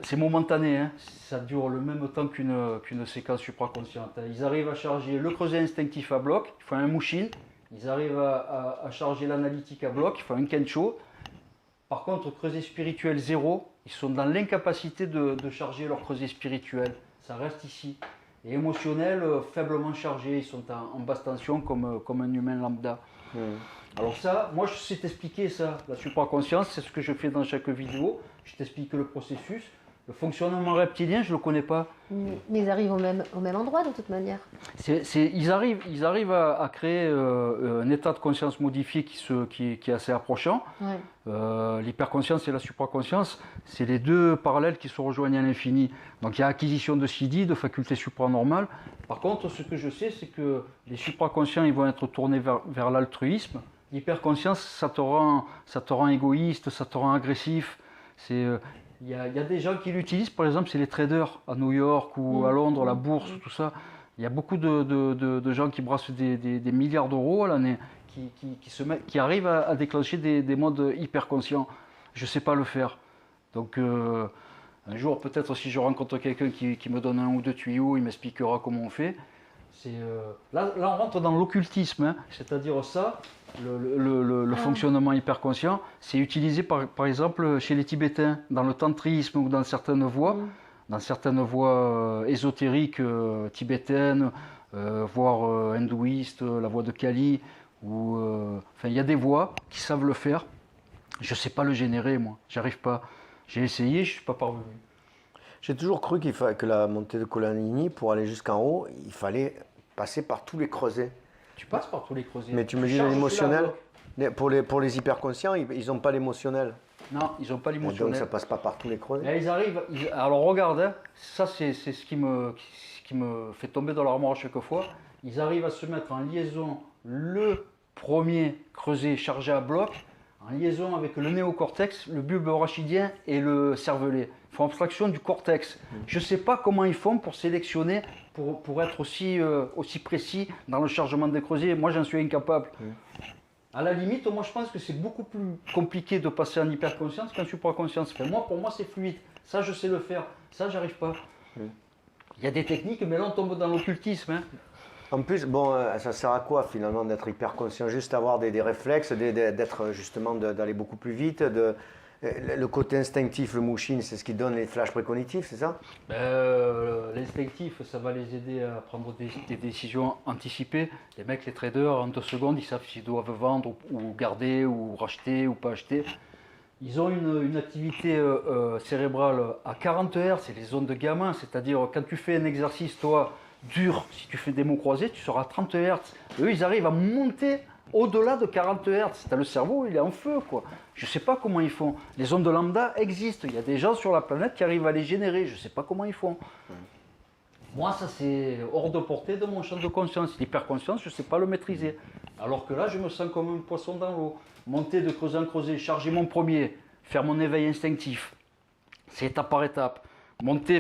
c'est momentané, hein. Ça dure le même temps qu'une séquence supraconsciente. Ils arrivent à charger le creuset instinctif à bloc, il faut un mouchine. Ils arrivent à charger l'analytique à bloc, il faut un kencho. Par contre, creuset spirituel 0, ils sont dans l'incapacité de charger leur creuset spirituel. Ça reste ici. Et émotionnel, faiblement chargé, ils sont en basse tension comme un humain lambda. Alors ça, moi je sais t'expliquer ça, la supraconscience, c'est ce que je fais dans chaque vidéo. Je t'explique le processus. Le fonctionnement reptilien, je ne le connais pas. Mais ils arrivent au même endroit de toute manière. Ils arrivent à créer un état de conscience modifié qui est assez approchant. Ouais. L'hyperconscience et la supraconscience, c'est les deux parallèles qui se rejoignent à l'infini. Donc il y a acquisition de CD, de facultés supranormales. Par contre, ce que je sais, c'est que les supraconscients ils vont être tournés vers l'altruisme. L'hyperconscience, ça te rend égoïste, ça te rend agressif. Il y a des gens qui l'utilisent, par exemple, c'est les traders à New York ou à Londres, la bourse, tout ça. Il y a beaucoup de gens qui brassent des milliards d'euros à l'année, qui arrivent à déclencher des modes hyper conscients. Je ne sais pas le faire. Donc, un jour, peut-être, si je rencontre quelqu'un qui me donne un ou deux tuyaux, il m'expliquera comment on fait. Là, on rentre dans l'occultisme, hein. C'est-à-dire ça, le fonctionnement hyperconscient, c'est utilisé par exemple chez les Tibétains, dans le tantrisme ou dans certaines voies, ésotériques tibétaines, voire hindouistes, la voie de Kali, il y a des voies qui savent le faire. Je ne sais pas le générer, moi, j'arrive pas. J'ai essayé, je ne suis pas parvenu. J'ai toujours cru que la montée de Coligny, pour aller jusqu'en haut, il fallait passer par tous les creusets. Tu passes par tous les creusets. Mais tu me dis l'émotionnel, pour les hyperconscients, ils n'ont pas l'émotionnel. Non, ils n'ont pas l'émotionnel. Donc ça passe pas par tous les creusets. Et alors regarde, hein, ça c'est ce qui me fait tomber dans l'armoire à chaque fois. Ils arrivent à se mettre en liaison le premier creuset chargé à bloc, en liaison avec le néocortex, le bulbe rachidien et le cervelet. Ils font abstraction du cortex. Je ne sais pas comment ils font pour sélectionner, pour être aussi précis dans le chargement des creusets. Moi, j'en suis incapable. À la limite, moi, je pense que c'est beaucoup plus compliqué de passer en hyperconscience qu'en supraconscience. Pour moi, c'est fluide. Ça, je sais le faire. Ça, j'arrive pas. Il y a des techniques, mais là, on tombe dans l'occultisme. Hein. En plus, ça sert à quoi finalement d'être hyper conscient? Juste avoir des réflexes, d'être justement d'aller beaucoup plus vite. Le côté instinctif, le mouchine, c'est ce qui donne les flashs précognitifs, c'est ça? L'instinctif, ça va les aider à prendre des décisions anticipées. Les mecs, les traders, en 2 secondes, ils savent s'ils doivent vendre ou garder ou racheter ou pas acheter. Ils ont une activité cérébrale à 40 Hz, c'est les zones de gamin, c'est-à-dire quand tu fais un exercice, toi, dur, si tu fais des mots croisés, tu seras à 30 Hz. Eux, ils arrivent à monter au-delà de 40 Hz. Le cerveau, il est en feu, quoi. Je ne sais pas comment ils font. Les ondes de lambda existent. Il y a des gens sur la planète qui arrivent à les générer. Je ne sais pas comment ils font. Moi, ça, c'est hors de portée de mon champ de conscience. L'hyperconscience, je ne sais pas le maîtriser. Alors que là, je me sens comme un poisson dans l'eau. Monter de creuset en creuset, charger mon premier, faire mon éveil instinctif. C'est étape par étape.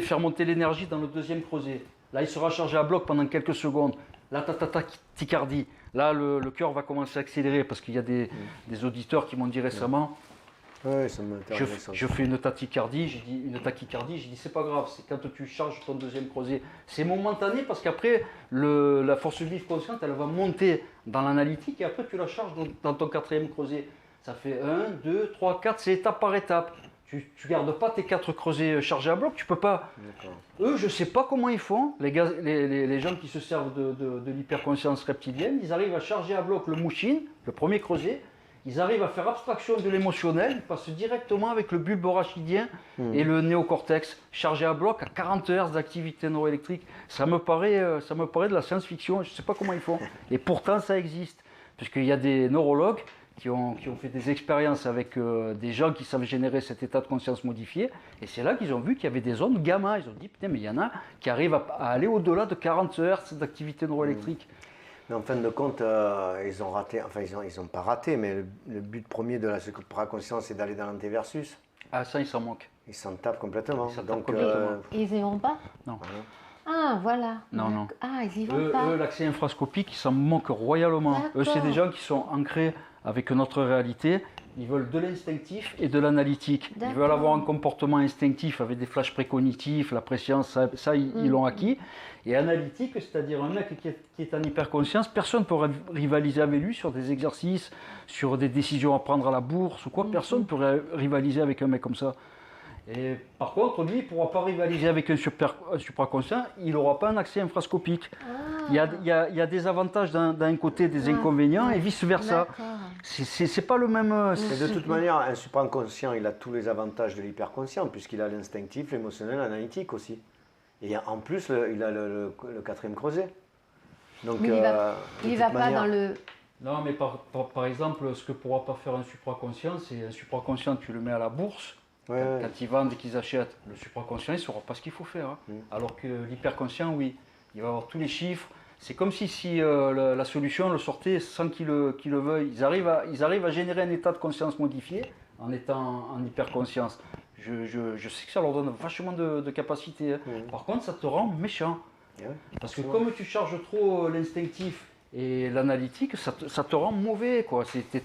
Faire monter l'énergie dans le deuxième creuset. Là, il sera chargé à bloc pendant quelques secondes. Là, tachycardie. Là, le cœur va commencer à accélérer parce qu'il y a des auditeurs qui m'ont dit récemment. Oui, ça m'intéresse. Je fais une tachycardie, j'ai dit c'est pas grave, c'est quand tu charges ton deuxième creuset. C'est momentané parce qu'après, la force vive consciente, elle va monter dans l'analytique et après tu la charges dans ton 4e creuset. Ça fait 1, 2, 3, 4, c'est étape par étape. Tu ne gardes pas tes 4 creusets chargés à bloc, tu peux pas. Eux, je ne sais pas comment ils font, les gens qui se servent de l'hyperconscience reptilienne, ils arrivent à charger à bloc le mouchine, le premier creuset, ils arrivent à faire abstraction de l'émotionnel, ils passent directement avec le bulbe rachidien et le néocortex, chargé à bloc à 40 Hz d'activité neuroélectrique. Ça me paraît de la science-fiction, je ne sais pas comment ils font. Et pourtant, ça existe. Puisqu'il y a des neurologues qui ont fait des expériences avec des gens qui savent générer cet état de conscience modifié. Et c'est là qu'ils ont vu qu'il y avait des zones gamma. Ils ont dit, putain, mais il y en a qui arrivent à aller au-delà de 40 Hz d'activité neuroélectrique. Mais en fin de compte, ils ont raté, enfin ils ont pas raté, mais le but premier de la supraconscience, c'est d'aller dans l'antéversus. Ah, ça, il s'en manque. Ils s'en tapent complètement. Ils s'en tapent complètement. Et ils y vont pas? Non. Ah, voilà. Non, non. Ah, ils y vont pas. Eux, l'accès infrascopique, ils s'en manquent royalement. Eux, c'est des gens qui sont ancrés avec notre réalité. Ils veulent de l'instinctif et de l'analytique. Ils veulent avoir un comportement instinctif avec des flashs précognitifs, la préscience, ça ils l'ont acquis. Et analytique, c'est-à-dire un mec qui est en hyperconscience, personne ne peut rivaliser avec lui sur des exercices, sur des décisions à prendre à la bourse ou quoi. Personne ne peut rivaliser avec un mec comme ça. Et par contre, lui, il ne pourra pas rivaliser avec un supraconscient, il n'aura pas un accès infrascopique. Il y a des avantages d'un côté, des inconvénients, et vice-versa. C'est pas le même... Mais de toute manière, un supraconscient, il a tous les avantages de l'hyperconscient, puisqu'il a l'instinctif, l'émotionnel, l'analytique aussi. Et en plus, il a le quatrième creuset. Donc, mais il ne va pas dans le... Non, mais par exemple, ce que ne pourra pas faire un supraconscient, c'est un supraconscient, tu le mets à la bourse. Quand ils vendent et qu'ils achètent, le supraconscient, il ne saura pas ce qu'il faut faire. Alors que l'hyperconscient, oui, il va avoir tous les chiffres. C'est comme si la solution le sortait sans qu'ils le veuillent. Ils arrivent à générer un état de conscience modifié en étant en hyperconscience. Je sais que ça leur donne vachement de capacité. Par contre, ça te rend méchant. Parce que comme tu charges trop l'instinctif et l'analytique, ça te rend mauvais, quoi. T'es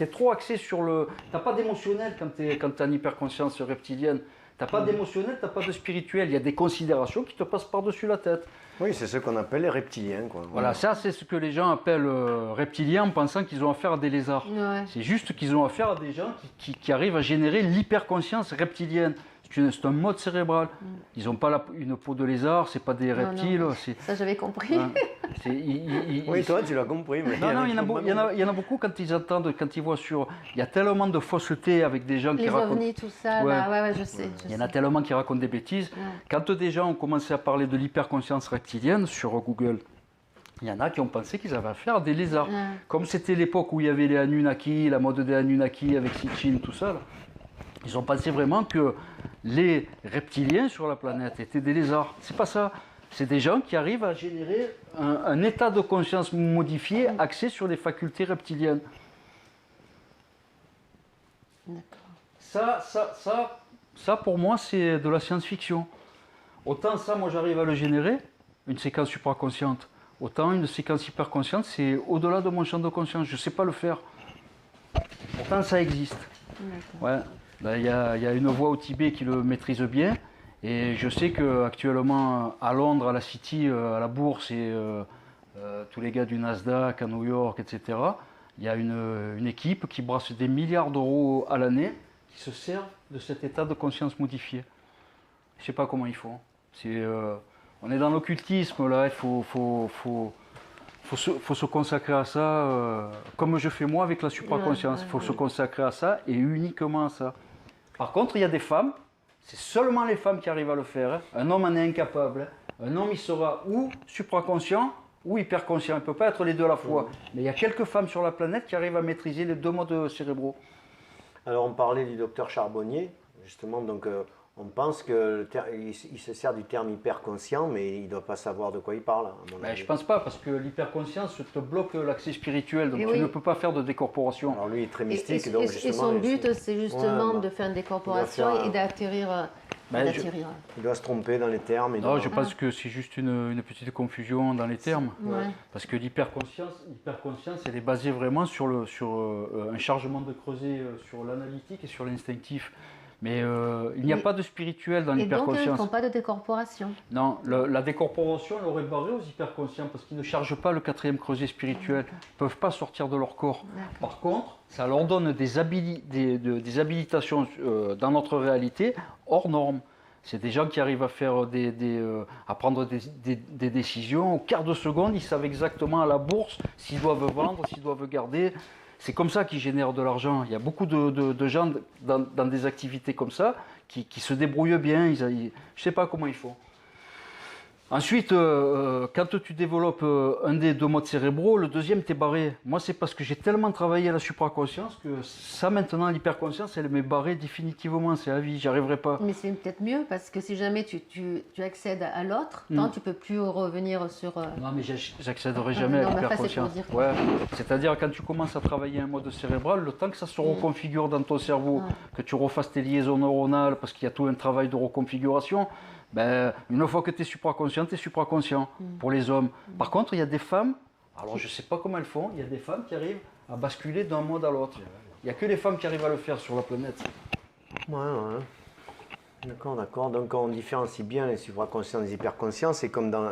trop axé sur le... T'as pas d'émotionnel quand t'es en hyperconscience reptilienne. T'as pas d'émotionnel, t'as pas de spirituel. Il y a des considérations qui te passent par-dessus la tête. Oui, c'est ce qu'on appelle les reptiliens, quoi. Voilà, ça c'est ce que les gens appellent reptiliens en pensant qu'ils ont affaire à des lézards. C'est juste qu'ils ont affaire à des gens qui arrivent à générer l'hyperconscience reptilienne. C'est un mode cérébral. Ils n'ont pas une peau de lézard, c'est pas des reptiles. Ça, j'avais compris. Oui, toi, tu l'as compris. Mais non, il y en a beaucoup quand ils entendent, quand ils voient sur... Il y a tellement de fausseté avec des gens qui racontent... Les ovnis, tout ça, là, je sais. Il y en a tellement qui racontent des bêtises. Quand des gens ont commencé à parler de l'hyperconscience reptilienne sur Google, il y en a qui ont pensé qu'ils avaient affaire à des lézards. Comme c'était l'époque où il y avait les Anunnaki, la mode des Anunnaki avec Sitchin, tout ça, là. Ils ont pensé vraiment que les reptiliens sur la planète étaient des lézards. C'est pas ça. C'est des gens qui arrivent à générer un état de conscience modifié axé sur les facultés reptiliennes. Ça, pour moi, c'est de la science-fiction. Autant ça, moi, j'arrive à le générer, une séquence supraconsciente. Autant une séquence hyperconsciente, c'est au-delà de mon champ de conscience. Je ne sais pas le faire. Pourtant, ça existe. Ouais. Il y a une voix au Tibet qui le maîtrise bien. Et je sais qu'actuellement, à Londres, à la City, à la bourse, et tous les gars du Nasdaq, à New York, etc., il y a une équipe qui brasse des milliards d'euros à l'année qui se sert de cet état de conscience modifié. Je ne sais pas comment ils font. On est dans l'occultisme, là, il faut se consacrer à ça, comme je fais moi avec la supraconscience. Il faut se consacrer à ça et uniquement à ça. Par contre, il y a des femmes, c'est seulement les femmes qui arrivent à le faire. Hein. Un homme en est incapable. Hein. Un homme, il sera ou supraconscient ou hyperconscient. Il ne peut pas être les deux à la fois. Mais il y a quelques femmes sur la planète qui arrivent à maîtriser les deux modes cérébraux. Alors, on parlait du docteur Charbonnier, justement, donc... on pense qu'il se sert du terme hyperconscient, mais il ne doit pas savoir de quoi il parle. Je ne pense pas, parce que l'hyperconscience te bloque l'accès spirituel, donc tu ne peux pas faire de décorporation. Alors lui, il est très mystique. Et son but, c'est justement de faire une décorporation et d'atterrir. Il doit se tromper dans les termes. Je pense que c'est juste une petite confusion dans les termes. Parce que l'hyperconscience, elle est basée vraiment sur un chargement de creuset sur l'analytique et sur l'instinctif. Mais il n'y a pas de spirituel dans l'hyperconscience. Et donc, ils ne font pas de décorporation. Non, la décorporation, elle aurait barré aux hyperconscients parce qu'ils ne chargent pas le quatrième creuset spirituel. Ils ne peuvent pas sortir de leur corps. Par contre, ça leur donne des habilitations dans notre réalité hors normes. C'est des gens qui arrivent à faire à prendre des décisions. Au quart de seconde, ils savent exactement à la bourse s'ils doivent vendre, s'ils doivent garder. c'est comme ça qu'ils génèrent de l'argent. Il y a beaucoup de gens dans des activités comme ça qui se débrouillent bien. Je ne sais pas comment ils font. Ensuite, quand tu développes un des 2 modes cérébraux, le deuxième t'es barré. Moi, c'est parce que j'ai tellement travaillé la supraconscience que ça, maintenant, l'hyperconscience, elle m'est barrée définitivement. C'est à vie, j'y arriverai pas. Mais c'est peut-être mieux parce que si jamais tu accèdes à l'autre, tant tu peux plus revenir sur. Non, mais j'accéderai jamais à l'hyperconscience. Ouais. C'est-à-dire, quand tu commences à travailler un mode cérebral, le temps que ça se reconfigure dans ton cerveau, que tu refasses tes liaisons neuronales, parce qu'il y a tout un travail de reconfiguration. Ben, une fois que tu es supraconscient, pour les hommes. Par contre, il y a des femmes, alors je ne sais pas comment elles font, il y a des femmes qui arrivent à basculer d'un mode à l'autre. Il n'y a que les femmes qui arrivent à le faire sur la planète. Ouais. D'accord. Donc on différencie bien les supraconscients des hyperconscients. C'est comme dans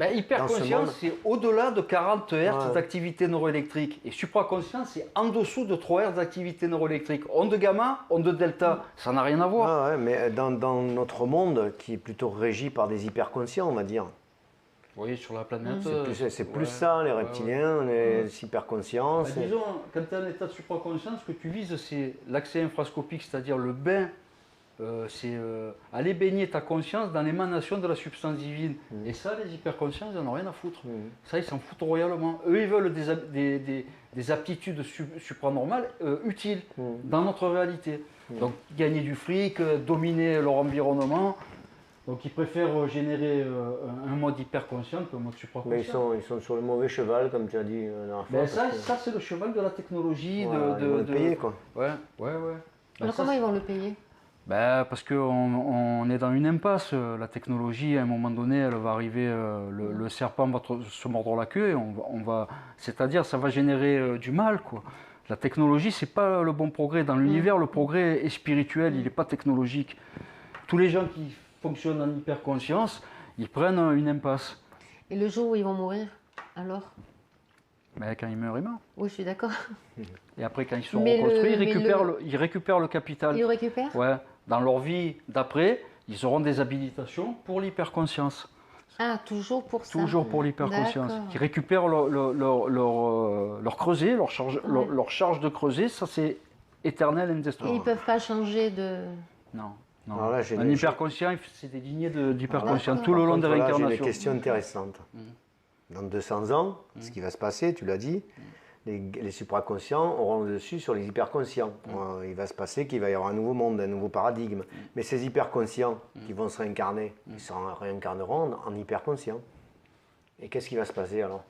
hyperconscient, c'est au-delà de 40 Hz Ouais. d'activité neuroélectrique. Et supraconscient, c'est en dessous de 3 Hz d'activité neuroélectrique. Onde gamma, onde delta, ça n'a rien à voir. Ouais, mais dans notre monde qui est plutôt régi par des hyperconscients, on va dire. Oui, sur la planète. C'est plus ça, les reptiliens, les hyperconscients. Disons, quand tu es en état de supraconscience, ce que tu vises, c'est l'accès infrascopique, c'est-à-dire le bain. C'est aller baigner ta conscience dans l'émanation de la substance divine. Et ça, les hyperconscients, ils n'en ont rien à foutre. Ça, ils s'en foutent royalement. Eux, ils veulent des aptitudes supranormales utiles dans notre réalité. Donc, gagner du fric, dominer leur environnement. Donc, ils préfèrent générer un mode hyperconscient qu'un mode supraconscient. Mais ils sont sur le mauvais cheval, comme tu as dit la dernière fois. Ça, c'est le cheval de la technologie. Ils vont le payer, quoi. Ouais. Alors comment ils vont le payer? Parce qu'on est dans une impasse. La technologie, à un moment donné, elle va arriver, le serpent va se mordre la queue, et c'est-à-dire ça va générer du mal, quoi. La technologie, c'est pas le bon progrès. Dans l'univers, le progrès est spirituel, il n'est pas technologique. Tous les gens qui fonctionnent en hyperconscience, ils prennent une impasse. Et le jour où ils vont mourir, alors? Quand ils meurent, ils meurent. Oui, je suis d'accord. Et après, quand ils sont reconstruits, ils récupèrent le capital. Ils le récupèrent? Ouais. Dans leur vie d'après, ils auront des habilitations pour l'hyperconscience. Ah, toujours pour ça? Toujours pour l'hyperconscience. Ils récupèrent leur creuset, leur charge de creuset, ça c'est éternel, indestructible. Et ils ne peuvent pas changer de... Non. Alors là, Un hyperconscient, c'est des lignées d'hyperconscient tout le long des J'ai réincarnations. des questions intéressantes. Dans 200 ans, ce qui va se passer, tu l'as dit, les supraconscients auront le dessus sur les hyperconscients. Il va se passer qu'il va y avoir un nouveau monde, un nouveau paradigme. Mais ces hyperconscients qui vont se réincarner, ils se réincarneront en hyperconscients. Et qu'est-ce qui va se passer alors?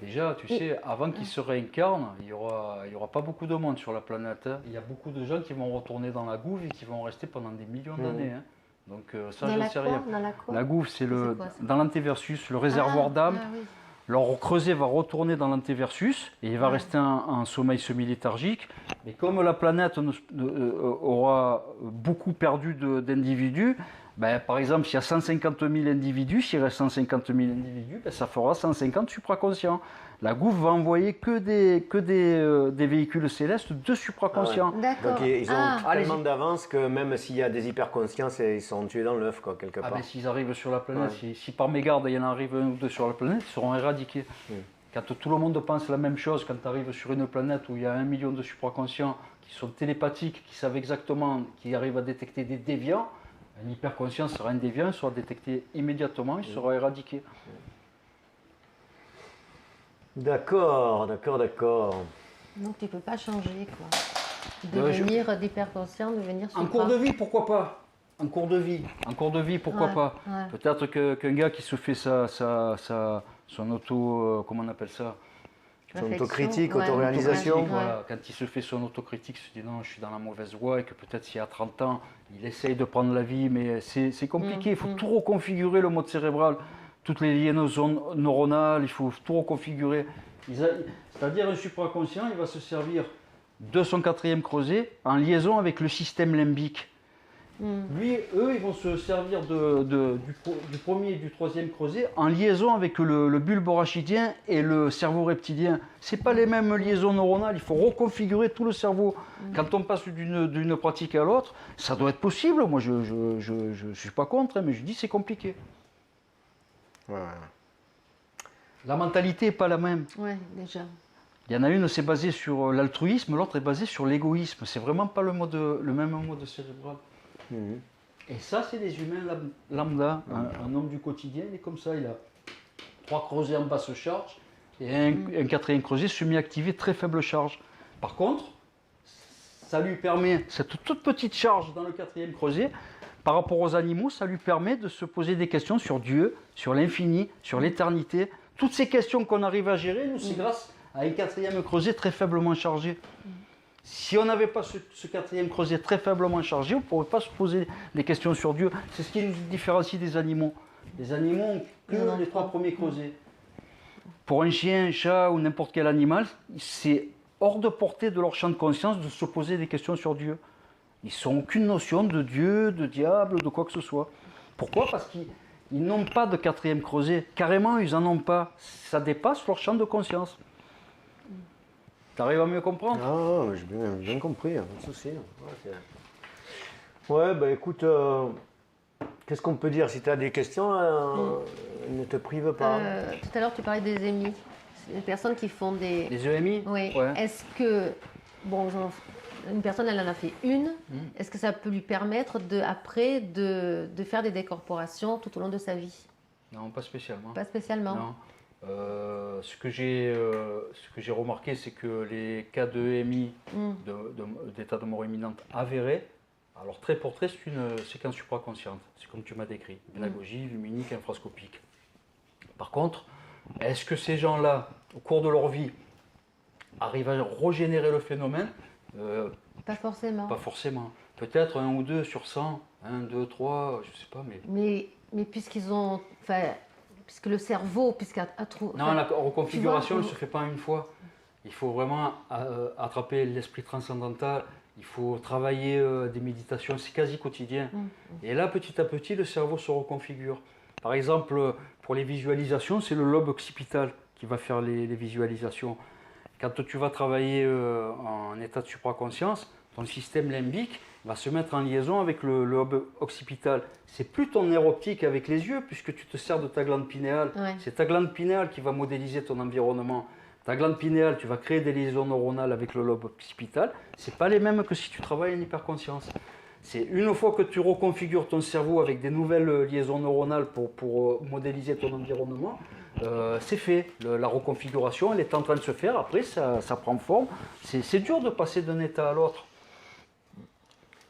Déjà, tu sais, avant qu'ils se réincarnent, il y aura pas beaucoup de monde sur la planète. Il y a beaucoup de gens qui vont retourner dans la gouve et qui vont rester pendant des millions d'années. Donc ça, je ne sais rien. La gouve, c'est dans l'antéversus, le réservoir d'âme. Ah, oui. Leur creuset va retourner dans l'antéversus et il va rester en sommeil semi-léthargique. Mais comme la planète aura beaucoup perdu d'individus, par exemple, s'il y a 150 000 individus, s'il reste 150 000 individus, ça fera 150 supraconscients. La gouve va envoyer que des véhicules célestes de supraconscients. D'accord. Donc ils ont tellement d'avance que même s'il y a des hyperconscients, ils sont tués dans l'œuf, quelque part. S'ils arrivent sur la planète, si par mégarde il y en arrive un ou deux sur la planète, ils seront éradiqués. Quand tout le monde pense la même chose, quand tu arrives sur une planète où il y a 1 million de supraconscients qui sont télépathiques, qui savent exactement, qui arrivent à détecter des déviants, un hyperconscient sera un déviant, il sera détecté immédiatement, il sera éradiqué. D'accord. Donc tu ne peux pas changer, quoi. Devenir d'hyperconscient, devenir supra. En cours de vie, pourquoi pas? En cours de vie, pourquoi pas? Peut-être qu'un gars qui se fait son auto... comment on appelle ça? Son autocritique, autoréalisation. Voilà. Quand il se fait son autocritique, il se dit non, je suis dans la mauvaise voie, et que peut-être s'il y a 30 ans, il essaye de prendre la vie, mais c'est compliqué. Il faut tout reconfigurer, le mode cérébral, toutes les liaisons neuronales, il faut tout reconfigurer. C'est-à-dire un supraconscient, il va se servir de son 4e creuset en liaison avec le système limbique. Eux, ils vont se servir du 1er et du 3e creuset en liaison avec le bulbe rachidien et le cerveau reptilien. Ce n'est pas les mêmes liaisons neuronales, il faut reconfigurer tout le cerveau. Quand on passe d'une pratique à l'autre, ça doit être possible. Moi, je ne suis pas contre, mais je dis c'est compliqué. La mentalité n'est pas la même. Oui, déjà. Il y en a une, c'est basé sur l'altruisme, l'autre est basé sur l'égoïsme. C'est vraiment pas le même mode cérébral. Mhm. Et ça, c'est les humains lambda. Un homme du quotidien, il est comme ça. Il a 3 creusets en basse charge et un quatrième creuset semi-activé, très faible charge. Par contre, ça lui permet, cette toute petite charge dans le quatrième creuset, par rapport aux animaux, ça lui permet de se poser des questions sur Dieu, sur l'infini, sur l'éternité. Toutes ces questions qu'on arrive à gérer, nous, c'est grâce à un quatrième creuset très faiblement chargé. Si on n'avait pas ce quatrième creuset très faiblement chargé, on ne pourrait pas se poser des questions sur Dieu. C'est ce qui nous différencie des animaux. Les animaux ont que les 3 premiers creusets. Pour un chien, un chat ou n'importe quel animal, c'est hors de portée de leur champ de conscience de se poser des questions sur Dieu. Ils n'ont aucune notion de Dieu, de diable, de quoi que ce soit. Pourquoi? Parce qu'ils n'ont pas de quatrième creuset. Carrément, ils n'en ont pas. Ça dépasse leur champ de conscience. Tu arrives à mieux comprendre? Ah, j'ai bien compris, pas de souci. Ouais, bah écoute, qu'est-ce qu'on peut dire? Si tu as des questions, ne te prive pas. Tout à l'heure, tu parlais des EMI. Les personnes qui font des... Les EMI? Oui. Ouais. Est-ce que... Bon, une personne, elle en a fait une. Est-ce que ça peut lui permettre, après, de faire des décorporations tout au long de sa vie? Non, pas spécialement. Pas spécialement. Non. Ce que j'ai remarqué, c'est que les cas de EMI, d'état de mort imminente avéré, alors trait pour trait, c'est une séquence supraconsciente. C'est comme tu m'as décrit, pédagogie, luminique, infrascopique. Par contre, est-ce que ces gens-là, au cours de leur vie, arrivent à régénérer le phénomène? Pas forcément. Pas forcément. Peut-être 1 ou 2 sur 100, 1, 2, 3, je sais pas. Mais puisqu'ils ont... Puisque le cerveau, Non, la reconfiguration ne se fait pas une fois. Il faut vraiment attraper l'esprit transcendantal. Il faut travailler des méditations, c'est quasi quotidien. Et là, petit à petit, le cerveau se reconfigure. Par exemple, pour les visualisations, c'est le lobe occipital qui va faire les visualisations. Quand tu vas travailler en état de supraconscience, ton système limbique va se mettre en liaison avec le lobe occipital. C'est plus ton nerf optique avec les yeux, puisque tu te sers de ta glande pinéale. Ouais. C'est ta glande pinéale qui va modéliser ton environnement. Ta glande pinéale, tu vas créer des liaisons neuronales avec le lobe occipital. Ce n'est pas les mêmes que si tu travailles en hyperconscience. C'est une fois que tu reconfigures ton cerveau avec des nouvelles liaisons neuronales pour modéliser ton environnement, c'est fait. La reconfiguration, elle est en train de se faire. Après, ça prend forme. C'est dur de passer d'un état à l'autre.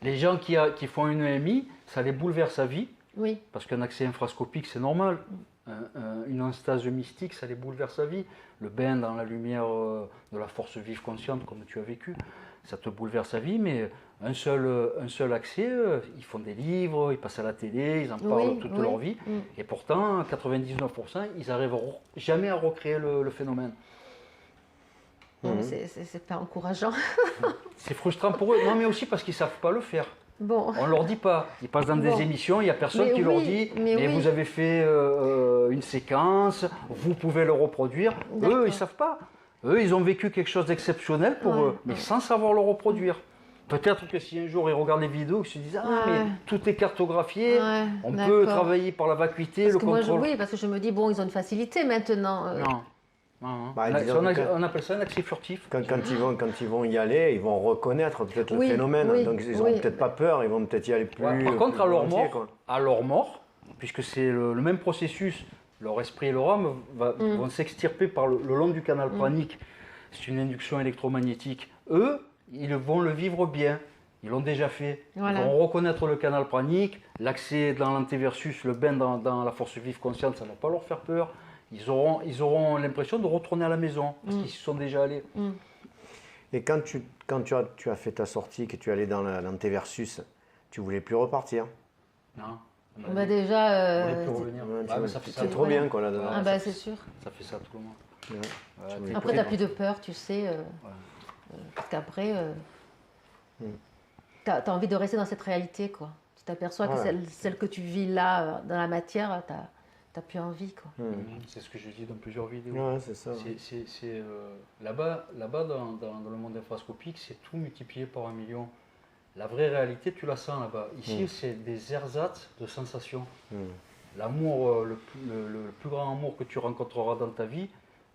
Les gens qui font une EMI, ça les bouleverse à vie. Oui. Parce qu'un accès infrascopique, c'est normal. Une enstase mystique, ça les bouleverse à vie. Le bain dans la lumière de la force vive consciente, comme tu as vécu, ça te bouleverse à vie. Mais un seul accès, ils font des livres, ils passent à la télé, ils en parlent toute leur vie. Et pourtant, 99%, ils n'arrivent jamais à recréer le phénomène. C'est pas encourageant. C'est frustrant pour eux. Non, mais aussi parce qu'ils ne savent pas le faire. Bon. On ne leur dit pas. Ils passent dans des émissions, il n'y a personne qui leur dit mais vous avez fait une séquence, vous pouvez le reproduire. Eux, ils ne savent pas. Eux, ils ont vécu quelque chose d'exceptionnel pour eux, mais sans savoir le reproduire. Peut-être que si un jour ils regardent les vidéos, ils se disent mais tout est cartographié, on peut travailler par la vacuité, le contrôle. Oui, parce que je me dis, bon, ils ont une facilité maintenant. Non. Bah, on appelle ça un accès furtif. Quand ils vont y aller, ils vont reconnaître peut-être le phénomène. Donc ils n'auront peut-être pas peur, ils vont peut-être y aller plus. Par contre, à leur mort, puisque c'est le même processus, leur esprit et leur âme vont s'extirper par le long du canal pranique. C'est une induction électromagnétique. Eux, ils vont le vivre bien. Ils l'ont déjà fait. Voilà. Ils vont reconnaître le canal pranique, l'accès dans l'antéversus, le bain dans la force vive consciente, ça ne va pas leur faire peur. Ils auront l'impression de retourner à la maison, parce qu'ils y sont déjà allés. Et quand tu as fait ta sortie, que tu es allé dans l'antéversus, tu ne voulais plus repartir? Non. Bah déjà... c'est trop bien quoi là-dedans. Ah bah c'est sûr. Ça fait ça tout le monde. Après, tu n'as plus de peur, tu sais. Parce qu'après, tu as envie de rester dans cette réalité, quoi. Tu t'aperçois que celle que tu vis là, dans la matière, tu n'as plus envie, quoi. C'est ce que je dis dans plusieurs vidéos. Ouais, c'est ça. Là-bas, dans le monde infrascopique, c'est tout multiplié par 1 million. La vraie réalité, tu la sens là-bas. Ici, c'est des ersatz de sensations. L'amour, le plus grand amour que tu rencontreras dans ta vie,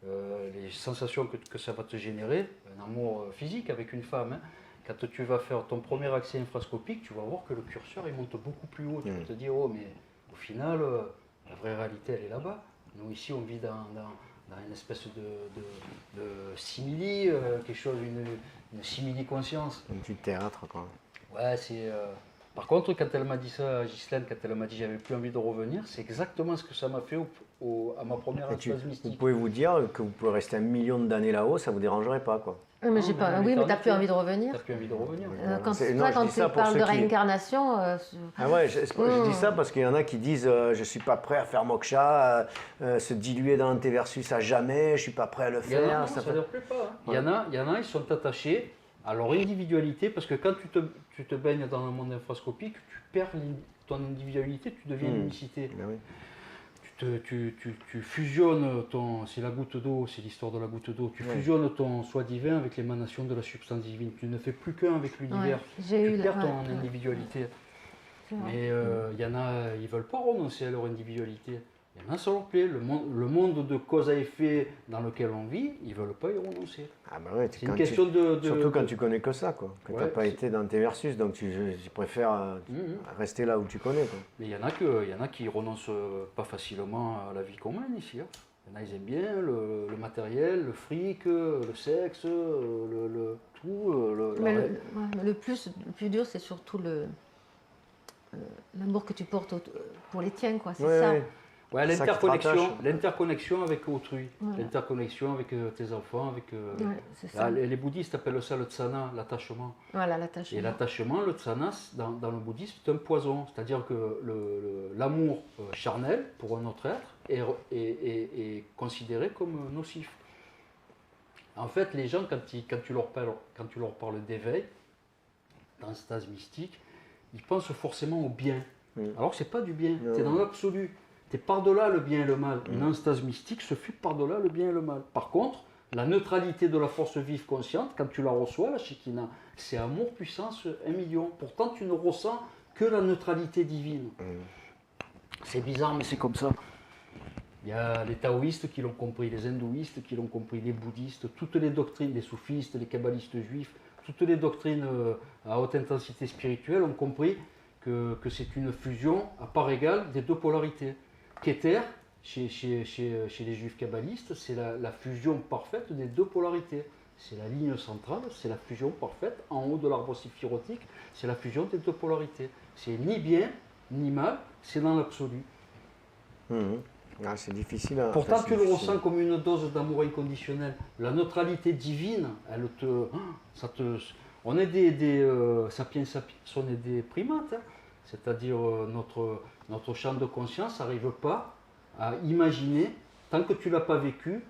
les sensations que ça va te générer, un amour physique avec une femme. Hein. Quand tu vas faire ton premier accès infrascopique, tu vas voir que le curseur il monte beaucoup plus haut. Tu vas te dire, oh, mais au final, la vraie réalité, elle est là-bas. Nous, ici, on vit dans une espèce de simili, quelque chose, une simili-conscience. Un petit théâtre, quoi. Ouais, c'est. Par contre, quand elle m'a dit ça, Ghislaine, quand elle m'a dit j'avais plus envie de revenir, c'est exactement ce que ça m'a fait à ma première phase mystique. Vous pouvez vous dire que vous pouvez rester 1 million d'années là-haut, ça vous dérangerait pas, quoi. Mais j'ai pas, oui, mais tu n'as plus envie de revenir. Tu n'as plus envie de revenir. Quand tu parles de réincarnation. Ah ouais, je dis ça parce qu'il y en a qui disent je ne suis pas prêt à faire moksha, se diluer dans l'antéversus à jamais, je ne suis pas prêt à le faire. Ça ne leur plaît pas. Hein. Il y en a, ils sont attachés à leur individualité parce que quand tu te baignes dans le monde infrascopique, tu perds ton individualité, tu deviens une unicité. Ben oui. Tu fusionnes c'est la goutte d'eau, c'est l'histoire de la goutte d'eau, tu fusionnes ton soi divin avec l'émanation de la substance divine. Tu ne fais plus qu'un avec l'univers. Tu perds ton individualité. Mais il y en a, ils ne veulent pas renoncer à leur individualité. Il y en a, ça leur plaît. Le monde de cause à effet dans lequel on vit, ils ne veulent pas y renoncer. Ah bah ouais, c'est une question surtout quand tu connais que ça, quoi. Quand tu n'as pas été dans tes versus, donc tu préfères rester là où tu connais, quoi. Mais il y en a qui renoncent pas facilement à la vie qu'on mène ici. Hein. Il y en a, ils aiment bien le matériel, le fric, le sexe, tout. Mais le plus dur, c'est surtout l'amour que tu portes pour les tiens, quoi. C'est ça. Ouais, l'interconnexion avec autrui, l'interconnexion avec tes enfants, avec les bouddhistes appellent ça le tsana, l'attachement. Voilà, l'attachement. Et l'attachement, le tsana, dans le bouddhisme, c'est un poison, c'est-à-dire que l'amour charnel pour un autre être est considéré comme nocif. En fait, les gens, quand tu leur parles d'éveil, dans ce stade mystique, ils pensent forcément au bien. Alors que ce n'est pas du bien, c'est dans l'absolu. C'est par-delà le bien et le mal. Une instase mystique se fait par-delà le bien et le mal. Par contre, la neutralité de la force vive consciente, quand tu la reçois, la Shekinah, c'est amour puissance 1 million. Pourtant, tu ne ressens que la neutralité divine. C'est bizarre, mais c'est comme ça. Il y a les taoïstes qui l'ont compris, les hindouistes qui l'ont compris, les bouddhistes, toutes les doctrines, les soufistes, les kabbalistes juifs, toutes les doctrines à haute intensité spirituelle ont compris que c'est une fusion à part égale des deux polarités. Keter, chez les juifs kabbalistes, c'est la fusion parfaite des deux polarités. C'est la ligne centrale, c'est la fusion parfaite. En haut de l'arbre séphirotique, c'est la fusion des deux polarités. C'est ni bien, ni mal, c'est dans l'absolu. Ah, c'est difficile. Pourtant, tu le ressens comme une dose d'amour inconditionnel. La neutralité divine, on est des sapiens sapiens, on est des primates. Hein. C'est-à-dire notre champ de conscience n'arrive pas à imaginer, tant que tu ne l'as pas vécu,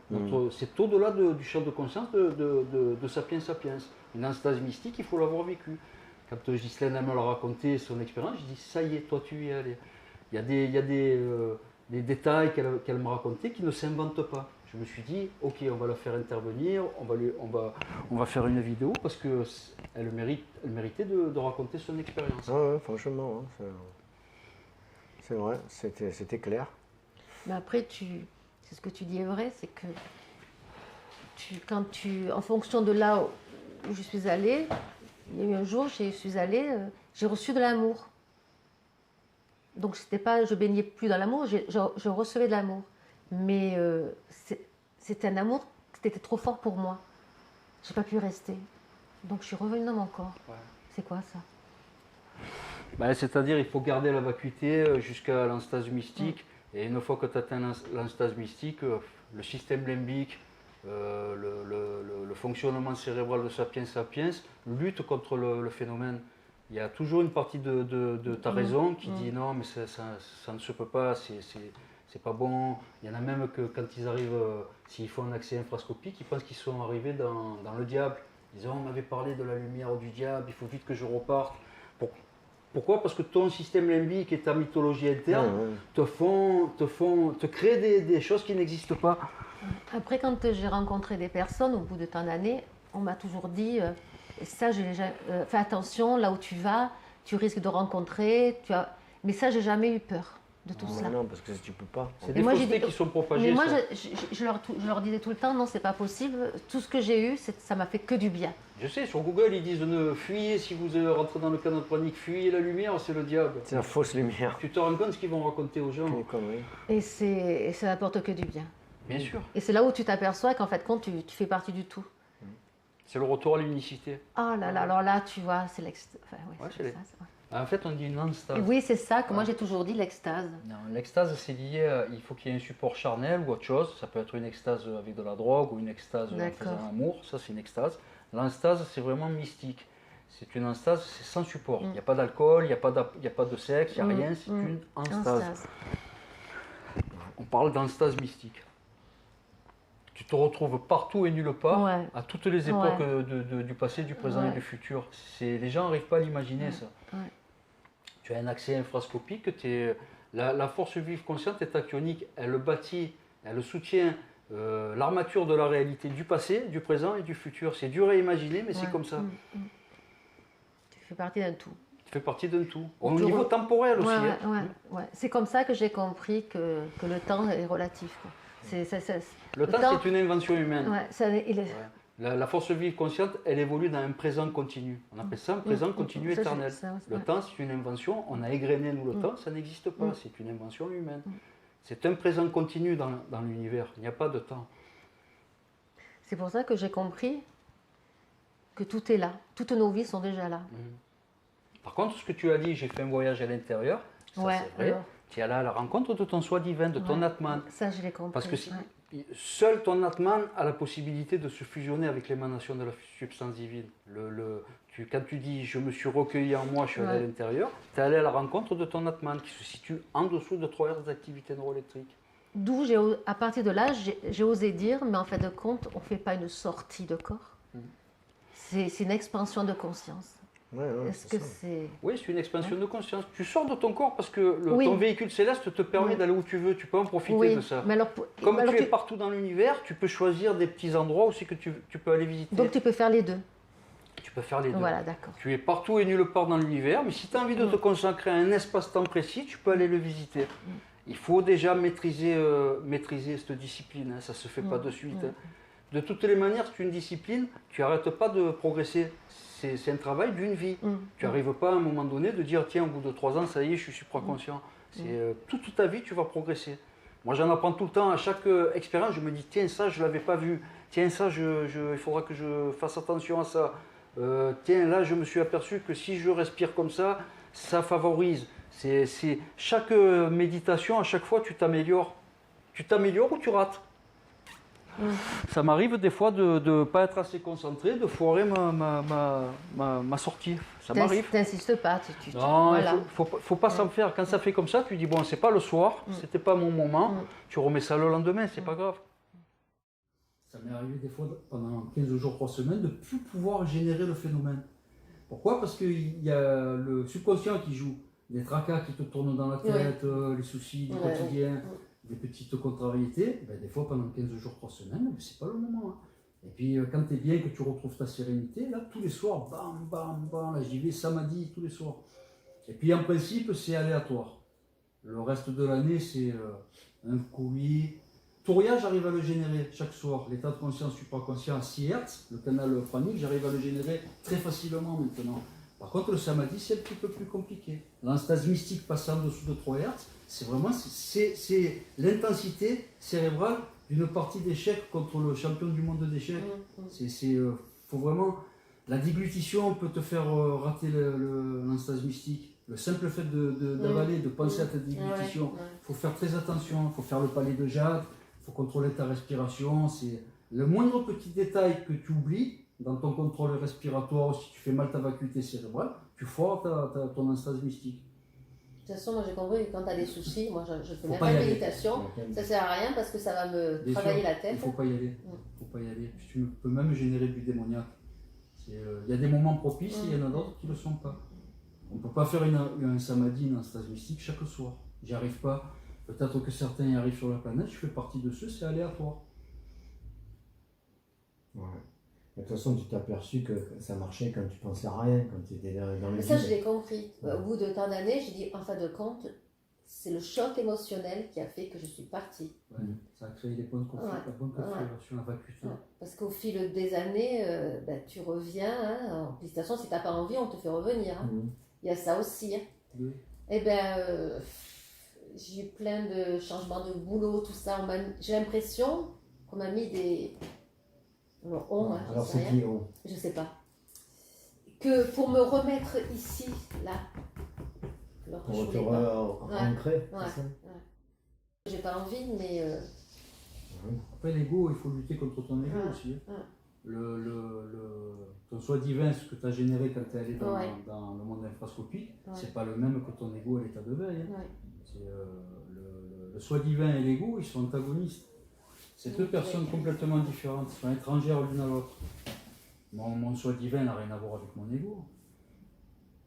c'est au-delà du champ de conscience de Sapiens Sapiens. Une instance mystique, il faut l'avoir vécu. Quand Ghislaine me l'a raconté son expérience, je dis ça y est, toi tu y es allé. Il y a des détails qu'elle me racontait qui ne s'inventent pas. Je me suis dit, ok, on va la faire intervenir, on va faire une vidéo parce qu'elle méritait de raconter son expérience. Ouais, franchement, hein, c'est vrai, c'était clair. Mais après, c'est ce que tu dis est vrai, c'est que en fonction de là où je suis allée, il y a eu un jour, je suis allée, j'ai reçu de l'amour. Donc je baignais plus dans l'amour, je recevais de l'amour. Mais c'était un amour qui était trop fort pour moi. Je n'ai pas pu rester. Donc je suis revenue dans mon corps. Ouais. C'est quoi ça? C'est-à-dire il faut garder la vacuité jusqu'à l'instase mystique. Et une fois que tu atteins l'instase mystique, le système limbique, le fonctionnement cérébral de Sapiens Sapiens lutte contre le phénomène. Il y a toujours une partie de ta raison qui dit non, mais ça ne se peut pas, c'est pas bon. Il y en a même que quand ils arrivent, s'ils font un accès infrascopique, ils pensent qu'ils sont arrivés dans le diable. Ils disent, on m'avait parlé de la lumière du diable, il faut vite que je reparte. Pourquoi? Parce que ton système limbique et ta mythologie interne te créent des choses qui n'existent pas. Après, quand j'ai rencontré des personnes, au bout de tant d'années, on m'a toujours dit, fais attention, là où tu vas, tu risques de rencontrer. Mais ça, j'ai jamais eu peur. de tout Non, cela. non, parce que tu peux pas. C'est Et des moi, j'ai faussetés dit- qui sont propagées. Mais moi, ça. je leur disais tout le temps, non, c'est pas possible. Tout ce que j'ai eu, ça m'a fait que du bien. Je sais, sur Google, ils disent ne fuyez si vous rentrez dans le canal de panique, fuyez la lumière, c'est le diable. C'est la fausse lumière. Tu te rends compte ce qu'ils vont raconter aux gens? Quelle connerie. Et ça n'apporte que du bien. Bien sûr. Et c'est là où tu t'aperçois qu'en fait, quand tu fais partie du tout. C'est le retour à l'unicité. Oh là là, alors là, tu vois, c'est l'extase. Enfin, ouais, Ouais, c'est c'est l'extase, ouais. En fait, on dit une extase. Et oui, c'est ça que moi j'ai toujours dit, l'extase. Non, l'extase, c'est lié à, il faut qu'il y ait un support charnel ou autre chose. Ça peut être une extase avec de la drogue ou une extase en D'accord. faisant l'amour. Ça, c'est une extase. L'enstase, c'est vraiment mystique. C'est une enstase, c'est sans support. Il n'y a pas d'alcool, il n'y a pas de sexe, il n'y a rien. C'est une enstase. Extase. On parle d'enstase mystique. Tu te retrouves partout et nulle part, Ouais. à toutes les époques Ouais. du passé, du présent Ouais. et du futur. Les gens n'arrivent pas à l'imaginer, Ouais. ça. Ouais. Tu as un accès infrascopique, la force vive consciente est actionique, elle bâtit, elle soutient l'armature de la réalité du passé, du présent et du futur. C'est dur à imaginer, mais c'est Ouais. comme ça. Tu fais partie d'un tout. Tu fais partie d'un tout. Au Tu niveau temporel aussi. Ouais, hein. ouais. C'est comme ça que j'ai compris que le temps est relatif, quoi. Le temps, c'est une invention humaine. Ouais, il est- Ouais. La force vive consciente, elle évolue dans un présent continu. On appelle ça un présent continu Ça, éternel. Le ouais. temps, c'est une invention. On a égrené, nous, le temps, ça n'existe pas. C'est une invention humaine. C'est un présent continu dans l'univers. Il n'y a pas de temps. C'est pour ça que j'ai compris que tout est là. Toutes nos vies sont déjà là. Par contre, ce que tu as dit, j'ai fait un voyage à l'intérieur, ça Ouais, c'est vrai. alors. Tu es allé à la rencontre de ton soi divin, de ton Ouais. Atman. Ça, je l'ai compris. Parce que ouais. seul ton Atman a la possibilité de se fusionner avec l'émanation de la substance divine. Quand tu dis je me suis recueilli en moi, je suis allé à Ouais. l'intérieur, tu es allé à la rencontre de ton Atman qui se situe en dessous de 3 Hz d'activité neuroélectrique. D'où, à partir de là, j'ai osé dire, mais en fin de compte, on ne fait pas une sortie de corps. C'est une expansion de conscience. Ouais, ouais, Est-ce c'est que ça. c'est... Oui, c'est une expansion de conscience. Tu sors de ton corps parce que Oui. ton véhicule céleste te permet Oui. d'aller où tu veux. Tu peux en profiter Oui, de ça. mais alors, Comme alors tu es partout dans l'univers, tu peux choisir des petits endroits aussi que tu peux aller visiter. donc tu peux faire les deux. Tu peux faire les deux. Voilà, d'accord. Tu es partout et nulle part dans l'univers, mais si tu as envie de te consacrer à un espace-temps précis, tu peux aller le visiter. Il faut déjà maîtriser cette discipline, hein. Ça ne se fait pas de suite. Hein. De toutes les manières, c'est une discipline, tu n'arrêtes pas de progresser. C'est un travail d'une vie. Tu n'arrives pas à un moment donné de dire tiens, au bout de 3 ans, ça y est, je suis supraconscient. C'est toute ta vie, tu vas progresser. Moi, j'en apprends tout le temps. À chaque expérience, je me dis tiens, ça, je ne l'avais pas vu. Tiens, ça, il faudra que je fasse attention à ça. Tiens, là, je me suis aperçu que si je respire comme ça favorise. Chaque méditation, à chaque fois, tu t'améliores. Tu t'améliores ou tu rates. Ça m'arrive des fois de ne pas être assez concentré, de foirer ma sortie. Ça m'arrive. T'insistes pas. Non, voilà. faut pas s'en faire. Quand ça fait comme ça, tu dis bon, c'est pas le soir, c'était pas mon moment, tu remets ça le lendemain, c'est pas grave. Ça m'est arrivé des fois pendant 15 jours, 3 semaines, de ne plus pouvoir générer le phénomène. Pourquoi? Parce qu'il y a le subconscient qui joue, des tracas qui te tournent dans la tête, les soucis du quotidien, des petites contrariétés. Ben, des fois, pendant 15 jours, 3 semaines, ben, c'est pas le moment. Hein. Et puis, quand tu es bien, que tu retrouves ta sérénité, là, tous les soirs, bam, bam, bam, là, j'y vais samedi, tous les soirs. Et puis, en principe, c'est aléatoire. Le reste de l'année, c'est un courrier. Touria, j'arrive à le générer chaque soir. L'état de conscience supraconscient à 6 Hz, le canal pranique, j'arrive à le générer très facilement maintenant. Par contre, le samadhi, c'est un petit peu plus compliqué. L'enstase mystique passant en dessous de 3 Hz, c'est vraiment c'est l'intensité cérébrale d'une partie d'échecs contre le champion du monde d'échecs. Faut vraiment... La déglutition peut te faire rater l'enstase mystique. Le simple fait d'avaler, de penser à ta déglutition, il faut faire très attention. Il faut faire le palais de jade, il faut contrôler ta respiration. C'est le moindre petit détail que tu oublies dans ton contrôle respiratoire, si tu fais mal ta vacuité cérébrale, tu foires ton enstase mystique. De toute façon, moi j'ai compris que quand tu as des soucis, moi je fais Faut même pas pas y de aller. méditation, ça sert à rien parce que ça va me travailler la tête. Il ne faut pas y aller. Faut pas y aller. Tu peux même générer du démoniaque. Il y a des moments propices et il y en a d'autres qui ne le sont pas. On ne peut pas faire un samadhi, une enstase mystique chaque soir. J'y arrive pas. Peut-être que certains y arrivent sur la planète, je fais partie de ceux, c'est aléatoire. Ouais. De toute façon, tu t'es aperçu que ça marchait quand tu pensais à rien, quand tu étais dans le Mais ça, vide. je l'ai compris. Au bout de tant d'années, j'ai dit, en fin de compte, c'est le choc émotionnel qui a fait que je suis partie. Ouais, ça a créé des points de la bonne configuration, la vacuité. Ouais. Parce qu'au fil des années, tu reviens. Hein, en PlayStation, si tu n'as pas envie, on te fait revenir. Hein. Il y a ça aussi. Hein. Oui. Et j'ai eu plein de changements de boulot, tout ça. J'ai l'impression qu'on m'a mis des. Alors c'est qui on? Je sais pas. Que pour me remettre ici, là. Pour te re-ancrer, c'est ça. J'ai pas envie, mais. Après, l'ego, il faut lutter contre ton ego aussi. Ton soi divin, ce que tu as généré quand tu es allé dans le monde infrascopique, c'est pas le même que ton ego à l'état de veille. Hein. Le soi divin et l'ego, ils sont antagonistes. C'est deux personnes complètement différentes, ils sont étrangères l'une à l'autre. Mon soi divin n'a rien à voir avec mon ego.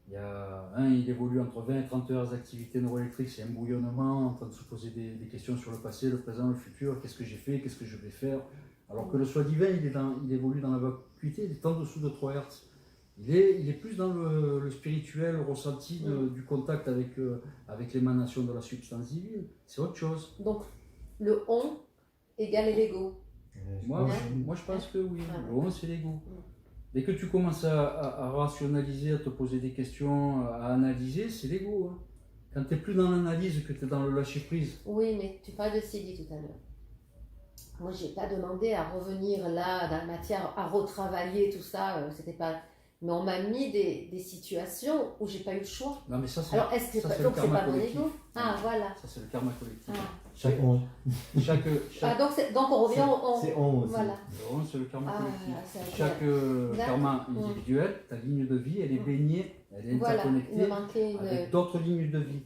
Il évolue entre 20 et 30 heures d'activité neuroélectrique, c'est un bouillonnement, en train de se poser des questions sur le passé, le présent, le futur, qu'est-ce que j'ai fait, qu'est-ce que je vais faire. Alors que le soi divin, il évolue dans la vacuité, il est en dessous de 3 Hz. Il est plus dans le spirituel, le ressenti du contact avec l'émanation de la substance divine. C'est autre chose. Donc, le on égale l'ego. Moi, je pense que oui. Le on, c'est l'ego. Dès que tu commences à rationaliser, à te poser des questions, à analyser, c'est l'ego. Hein. Quand tu n'es plus dans l'analyse, que tu es dans le lâcher-prise. Oui, mais tu parles de Sidi tout à l'heure. Moi, je n'ai pas demandé à revenir là, dans la matière, à retravailler tout ça. C'était pas... Mais on m'a mis des situations où j'ai pas eu le choix. Non, mais ça, c'est, alors, est-ce que ça, c'est donc le c'est karma pas mon collectif. ego? Ah, voilà. Ça, c'est le karma collectif. Chaque on. Donc on revient au c'est on aussi. Voilà. Le on, c'est le karma collectif. C'est Chaque karma individuel, ta ligne de vie, elle est baignée, elle est interconnectée avec d'autres lignes de vie.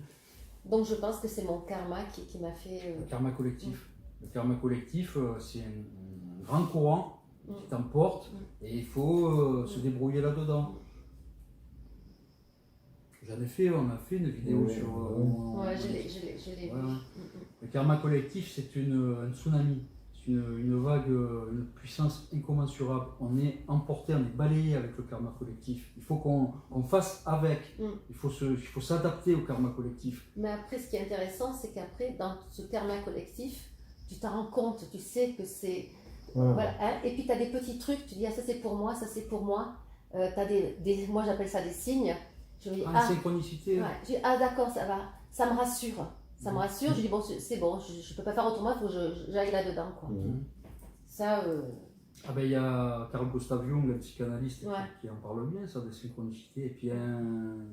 Donc je pense que c'est mon karma qui m'a fait... Le karma collectif. Le karma collectif, c'est un grand courant qui t'emporte et il faut se débrouiller là-dedans. J'en ai fait, on a fait une vidéo sur... je l'ai vu. Le karma collectif, c'est un tsunami, c'est une vague, une puissance incommensurable. On est emporté, on est balayé avec le karma collectif. Il faut qu'on fasse avec, il faut s'adapter au karma collectif. Mais après, ce qui est intéressant, c'est qu'après, dans ce karma collectif, tu t'en rends compte, tu sais que c'est... Voilà, hein, et puis tu as des petits trucs, tu dis, ça c'est pour moi, ça c'est pour moi. Tu as moi j'appelle ça des signes. Je dis, synchronicité. Je dis, d'accord, ça va, ça me rassure. Ça me rassure, je dis, bon, c'est bon, je ne peux pas faire autrement, il faut que j'aille là-dedans. Quoi. Ça. Il y a Carl Gustav Jung, un psychanalyste, qui en parle bien, ça, des synchronicités. Et puis il y a un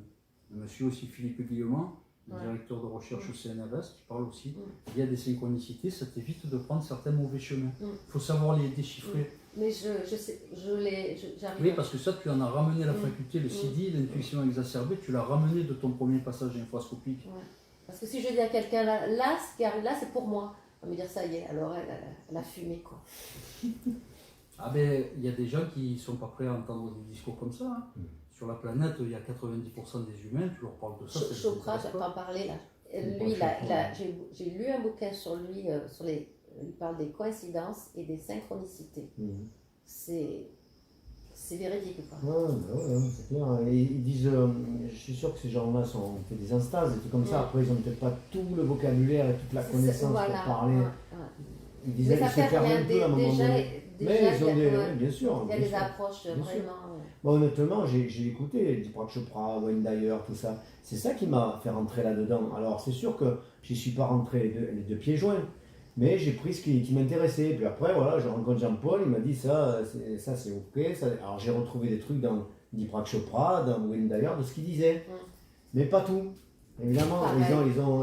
monsieur aussi, Philippe Guillemont, directeur de recherche au CNRS, qui parle aussi. Il y a des synchronicités, ça t'évite de prendre certains mauvais chemins. Il faut savoir les déchiffrer. Mais j'arrive. Oui, parce que ça, tu en as ramené la faculté, le CD, l'intuition exacerbée, tu l'as ramené de ton premier passage infrascopique. Parce que si je dis à quelqu'un, là, ce qui arrive là, c'est pour moi. On va me dire, ça y est, alors elle a fumé, quoi. Il y a des gens qui ne sont pas prêts à entendre des discours comme ça. Hein. Sur la planète, il y a 90% des humains, tu leur parles de ça. Chopra, je vais t'en parler, là. Lui, j'ai lu un bouquin sur lui, il parle des coïncidences et des synchronicités. C'est véridique, quoi. C'est clair. Et ils disent, je suis sûr que ces gens-là ont fait des instases et tout comme ça. Après, ils n'ont peut-être pas tout le vocabulaire et toute la connaissance pour parler. Ils disaient qu'ils se perdent un peu à un moment donné. Mais ils ont bien sûr. Il y a des approches vraiment. Bon, honnêtement, j'ai écouté Deepak Chopra, Wayne Dyer, tout ça. C'est ça qui m'a fait rentrer là-dedans. Alors, c'est sûr que je n'y suis pas rentré les deux pieds joints. Mais j'ai pris ce qui m'intéressait. Puis après, voilà, je rencontre Jean-Paul, il m'a dit ça c'est ok. Ça... Alors j'ai retrouvé des trucs dans Deepak Chopra, dans Wayne Dyer, de ce qu'il disait. Mais pas tout. Évidemment,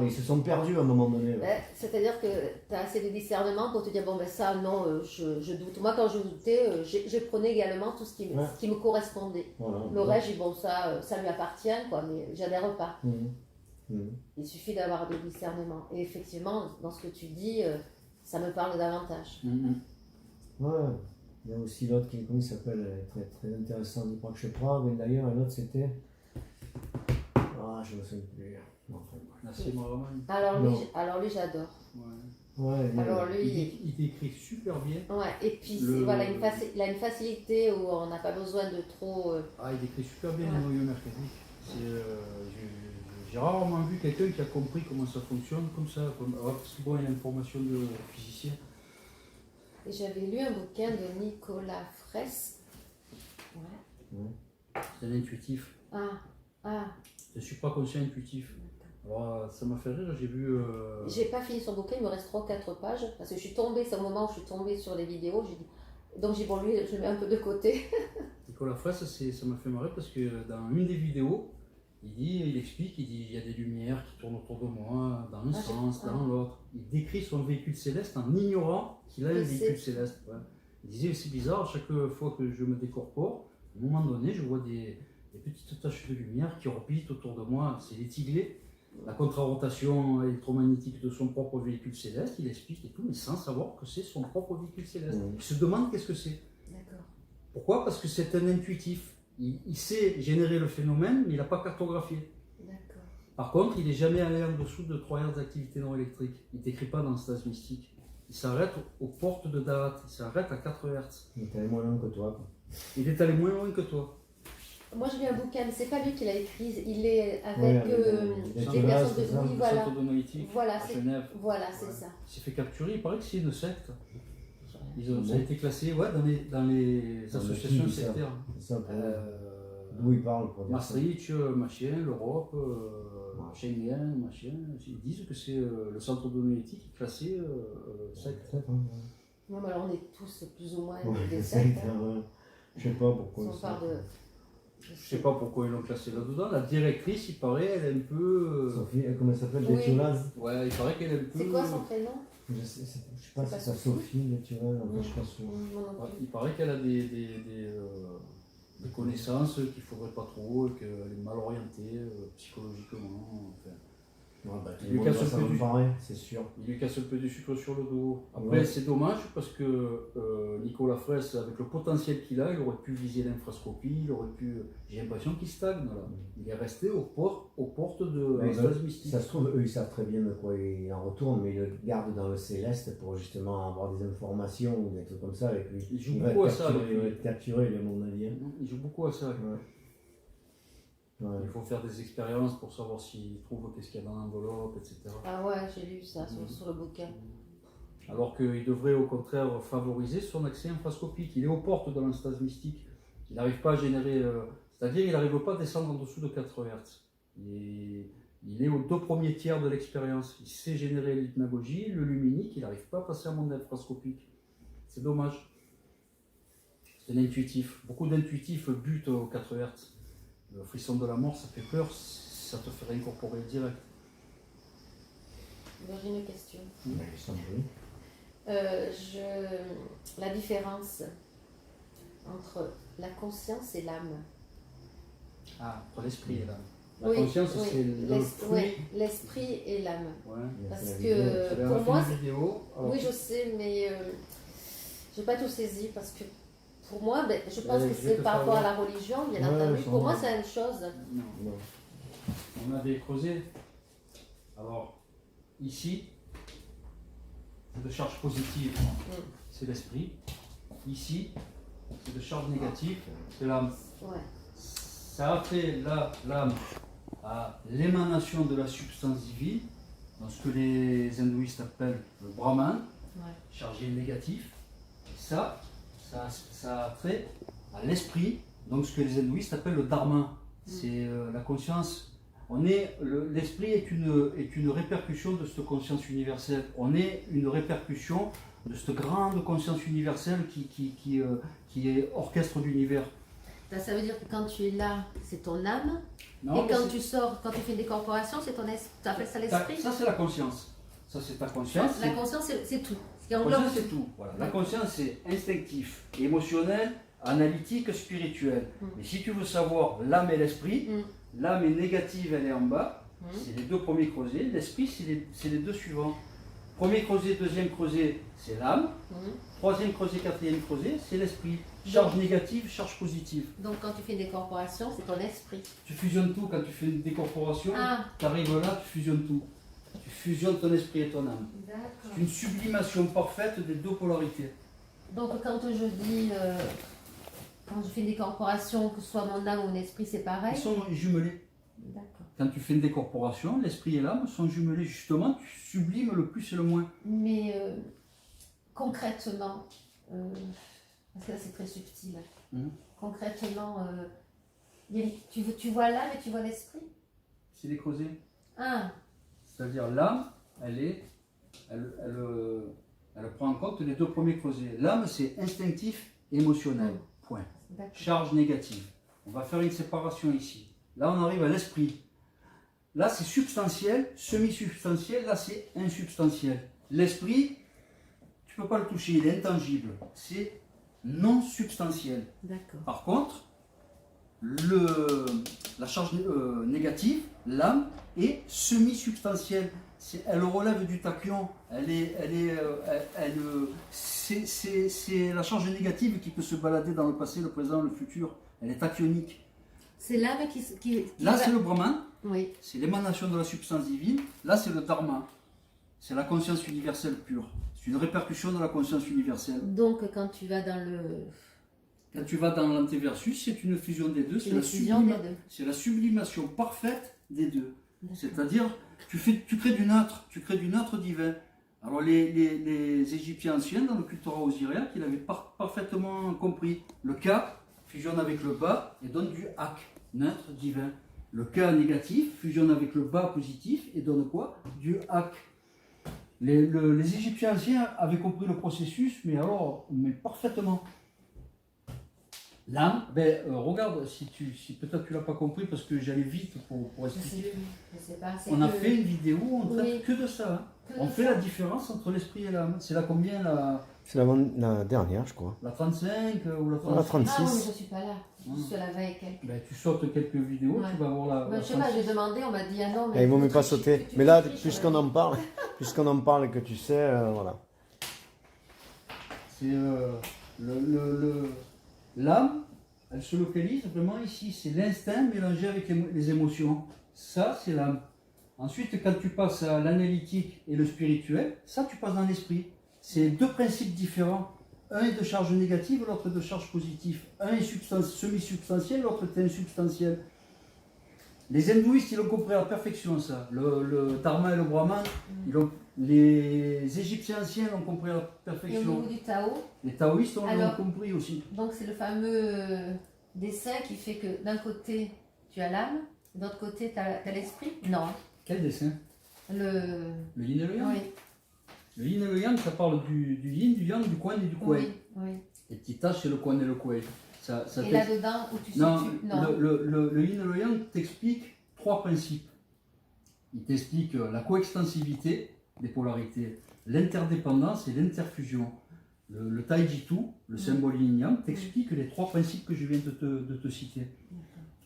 ils se sont perdus à un moment donné. C'est-à-dire que tu as assez de discernement pour te dire, bon ben ça, non, je doute. Moi, quand je doutais, je prenais également tout ce qui me correspondait. Le reste, bon, ça lui appartient, quoi, mais j'adhère pas. Il suffit d'avoir des discernements. Et effectivement, dans ce que tu dis, ça me parle davantage. Ouais. Il y a aussi l'autre qui, comment il s'appelle, très, très intéressant, je crois que je sais pas, mais d'ailleurs, un autre c'était... je ne sais plus. Alors lui, j'adore. Alors lui, il décrit super bien. Et puis voilà, il a une facilité où on n'a pas besoin de trop... Il décrit super bien les noyaux mercadiques. J'ai rarement vu quelqu'un qui a compris comment ça fonctionne comme ça. Parce que bon, il y a une formation de physicien. Et j'avais lu un bouquin de Nicolas Fraisse. Ouais. C'est un intuitif. Ah. C'est supraconscient intuitif. Alors ça m'a fait rire, j'ai vu... J'ai pas fini son bouquin, il me reste 3-4 pages, parce que je suis tombée, c'est au moment où je suis tombée sur les vidéos, donc j'ai dit, bon lui, je le mets un peu de côté. Nicolas Fraisse, ça m'a fait marrer parce que dans une des vidéos, il explique, il y a des lumières qui tournent autour de moi, dans un sens, dans l'autre. Il décrit son véhicule céleste en ignorant qu'il a un véhicule céleste. Ouais. Il disait, c'est bizarre, à chaque fois que je me décorpore, à un moment donné, je vois des petites taches de lumière qui orbitent autour de moi. C'est les tiglés. La contrarotation électromagnétique de son propre véhicule céleste, il explique et tout, mais sans savoir que c'est son propre véhicule céleste. Il se demande qu'est-ce que c'est. D'accord. Pourquoi? Parce que c'est un intuitif. Il sait générer le phénomène, mais il n'a pas cartographié. D'accord. Par contre, il n'est jamais allé en dessous de 3 Hz d'activité non électrique. Il ne décrit pas dans stase mystique. Il s'arrête aux portes de Dahat, il s'arrête à 4 Hz. Il est allé moins loin que toi. Il est allé moins loin que toi. Moi j'ai lu un bouquin, mais c'est pas lui qui l'a écrit, il est avec des personnes de... Oui, voilà. Centre donoïtique Voilà, à Genève. Voilà, c'est ça. Il s'est fait capturer, il paraît que c'est une secte. Ça a été classé dans les associations sectaires. D'où il parle pour dire Maastricht, machin, l'Europe, Schengen, machin. Ils disent que c'est le centre donoïtique classé secte. Non, mais alors on est tous plus ou moins des sectes. sectes. Je sais pas pourquoi. On parle de... Je sais pas pourquoi ils l'ont classé là-dedans. La directrice, il paraît, elle est un peu. Sophie, comment elle s'appelle? Oui. Détiolaz. Ouais, il paraît qu'elle est un peu. C'est quoi son prénom? Je sais pas si c'est Sophie, Détiolaz, je suis pas sûr. Il paraît qu'elle a des connaissances qu'il faudrait pas trop, qu'elle est mal orientée psychologiquement. Enfin. Il lui casse un peu c'est sûr. Il lui casse un peu du sucre sur le dos. Après, c'est dommage parce que Nicolas Fraisse, avec le potentiel qu'il a, il aurait pu viser l'infrascopie, il aurait pu. J'ai l'impression qu'il stagne là. Il est resté aux portes de l'estase mystique. Ça se trouve, eux ils savent très bien de quoi il en retourne, mais ils le gardent dans le céleste pour justement avoir des informations ou des trucs comme ça avec lui. Il joue beaucoup à ça. Il va être capturé, il est mon avis. Il joue beaucoup à ça. Il faut faire des expériences pour savoir s'il trouve qu'est-ce qu'il y a dans l'enveloppe, etc. Ah ouais, j'ai lu ça sur le bouquin. Alors qu'il devrait au contraire favoriser son accès infrascopique. Il est aux portes de l'enstase mystique. Il n'arrive pas à générer... c'est-à-dire qu'il n'arrive pas à descendre en dessous de 4 Hz. Il est aux 2 premiers tiers de l'expérience. Il sait générer l'hypnagogie, le luminique, il n'arrive pas à passer en monde infrascopique. C'est dommage. C'est un intuitif. Beaucoup d'intuitifs butent aux 4 Hz. Le frisson de la mort, ça fait peur, ça te ferait incorporer direct. J'ai une question. Oui. La différence entre la conscience et l'âme. Ah, entre l'esprit et l'âme. La conscience, c'est l'esprit. Oui, l'esprit et l'âme. Ouais. Parce que pour moi, oui, je sais, mais je n'ai pas tout saisi parce que pour moi, je pense que c'est par rapport à la religion, bien entendu. Pour moi, c'est la même chose. Non. On avait creusé. Alors, ici, c'est de charge positive, c'est l'esprit. Ici, c'est de charge négative, c'est l'âme. Ouais. Ça a fait l'âme à l'émanation de la substance divine, dans ce que les hindouistes appellent le Brahman, chargé négatif. Et ça a trait à l'esprit, donc ce que les hindouistes appellent le dharma. C'est la conscience. L'esprit est une répercussion de cette conscience universelle. On est une répercussion de cette grande conscience universelle qui est orchestre l'univers. Ça veut dire que quand tu es là, c'est ton âme. Non, et quand tu sors, quand tu fais une décorporation, c'est ton esprit. Tu appelles ça l'esprit? Ça, c'est la conscience. Ça, c'est ta conscience. La conscience, c'est tout. La conscience, c'est tout. Voilà. La conscience, c'est instinctif, émotionnel, analytique, spirituel. Mais si tu veux savoir l'âme et l'esprit, l'âme est négative, elle est en bas. C'est les 2 premiers creusets. L'esprit, c'est les 2 suivants. Premier creuset, deuxième creuset, c'est l'âme. Troisième creuset, quatrième creuset, c'est l'esprit. Charge négative, charge positive. Donc quand tu fais une décorporation, c'est ton esprit. Tu fusionnes tout. Quand tu fais une décorporation, tu arrives là, tu fusionnes tout. Tu fusionnes ton esprit et ton âme. C'est une sublimation parfaite des 2 polarités. Donc quand je dis, quand je fais une décorporation, que ce soit mon âme ou mon esprit, c'est pareil? Ils sont jumelés. D'accord. Quand tu fais une décorporation, l'esprit et l'âme sont jumelés justement, tu sublimes le plus et le moins. Mais concrètement, parce que là c'est très subtil, concrètement, tu vois l'âme et tu vois l'esprit? C'est des creusets. Ah, C'est-à-dire l'âme, elle prend en compte les deux premiers creusets. L'âme, c'est instinctif, émotionnel. Point. d'accord. Charge négative. On va faire une séparation ici. Là, on arrive à l'esprit. Là, c'est substantiel, semi-substantiel. Là, c'est insubstantiel. L'esprit, tu ne peux pas le toucher, il est intangible. C'est non substantiel. D'accord. Par contre, la charge négative, l'âme, est semi-substantielle. Elle relève du tachyon. C'est la charge négative qui peut se balader dans le passé, le présent, le futur. Elle est tachyonique. C'est l'âme qui Là, c'est le Brahman. Oui. C'est l'émanation de la substance divine. Là, c'est le Dharma. C'est la conscience universelle pure. C'est une répercussion de la conscience universelle. Donc, quand tu vas dans le... Quand tu vas dans l'antéversus, c'est une fusion des deux. C'est la sublimation parfaite des deux. C'est-à-dire, tu crées du neutre divin. Alors les Égyptiens anciens, dans le culte osiriaque, ils avaient parfaitement compris. Le Ka fusionne avec le Ba et donne du Hak, neutre divin. Le Ka négatif fusionne avec le Ba positif et donne quoi? Du Hak. Les Égyptiens anciens avaient compris le processus, mais parfaitement. L'âme, regarde, si peut-être tu l'as pas compris parce que j'allais vite pour expliquer. Je sais pas, on a fait une vidéo où on traite que de ça. On fait la différence entre l'esprit et l'âme. C'est la combien C'est la dernière, je crois. La 35 ou la 36 La 36. Ah oui, je suis pas là. Je suis à la veille quelques. Tu sautes quelques vidéos, tu vas voir la je sais pas, j'ai demandé, on m'a dit ah non, mais. Il ne vaut mieux pas sauter. Mais là, puisqu'on en parle, et que tu sais, voilà. C'est l'âme, elle se localise vraiment ici. C'est l'instinct mélangé avec les émotions. Ça, c'est l'âme. Ensuite, quand tu passes à l'analytique et le spirituel, ça, tu passes dans l'esprit. C'est deux principes différents. Un est de charge négative, l'autre est de charge positive. Un est semi-substantiel, l'autre est insubstantiel. Les hindouistes, ils l'ont compris à la perfection, ça. Le Dharma et le Brahman, les Égyptiens anciens l'ont compris à la perfection. Et au niveau du Tao, les taoïstes l'ont compris aussi. Donc c'est le fameux dessin qui fait que d'un côté tu as l'âme, de l'autre côté tu as l'esprit. Non. Quel dessin? Le yin et le yang. Oui. Le yin et le yang, ça parle du yin, du yang, du kuan et du kuei. Oui. Les petites taches, c'est le kuan et le kuei. Et là-dedans, où tu situes... Non. Le yin et le yang t'explique trois principes. Il t'explique la coextensivité des polarités, l'interdépendance et l'interfusion. Le Taijitu, le symbole yin-yang, t'explique les trois principes que je viens de te citer.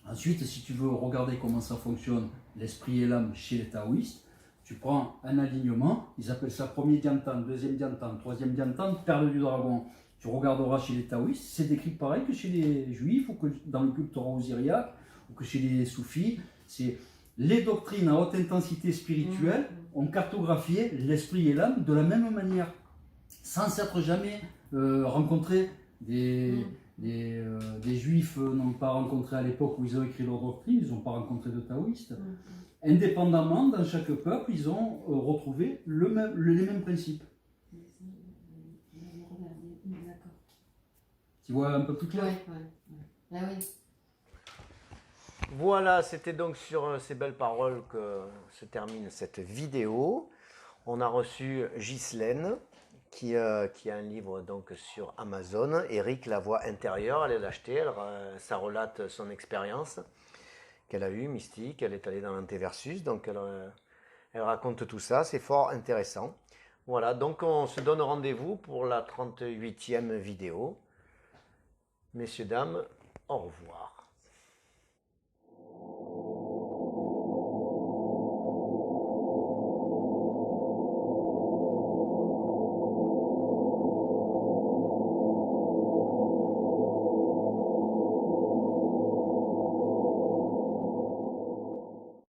Ensuite, si tu veux regarder comment ça fonctionne, l'esprit et l'âme chez les taoïstes, tu prends un alignement, ils appellent ça premier diantan, deuxième diantan, troisième diantan, perle du dragon. Tu regarderas chez les taoïstes, c'est décrit pareil que chez les juifs, ou que dans le culte osiriaque, ou que chez les soufis. C'est les doctrines à haute intensité spirituelle ont cartographié l'esprit et l'âme de la même manière, sans s'être jamais rencontrés. Des juifs n'ont pas rencontré à l'époque où ils ont écrit leur doctrine, ils n'ont pas rencontré de taoïstes. Indépendamment, dans chaque peuple, ils ont retrouvé les mêmes principes. Tu vois un peu plus clair? Oui. Voilà, c'était donc sur ces belles paroles que se termine cette vidéo. On a reçu Ghislaine qui a un livre donc sur Amazon, Eric, la voix intérieure. Elle l'a acheté, ça relate son expérience qu'elle a eue, mystique. Elle est allée dans l'antéversus, donc elle raconte tout ça, c'est fort intéressant. Voilà, donc on se donne rendez-vous pour la 38e vidéo. Messieurs, dames, au revoir.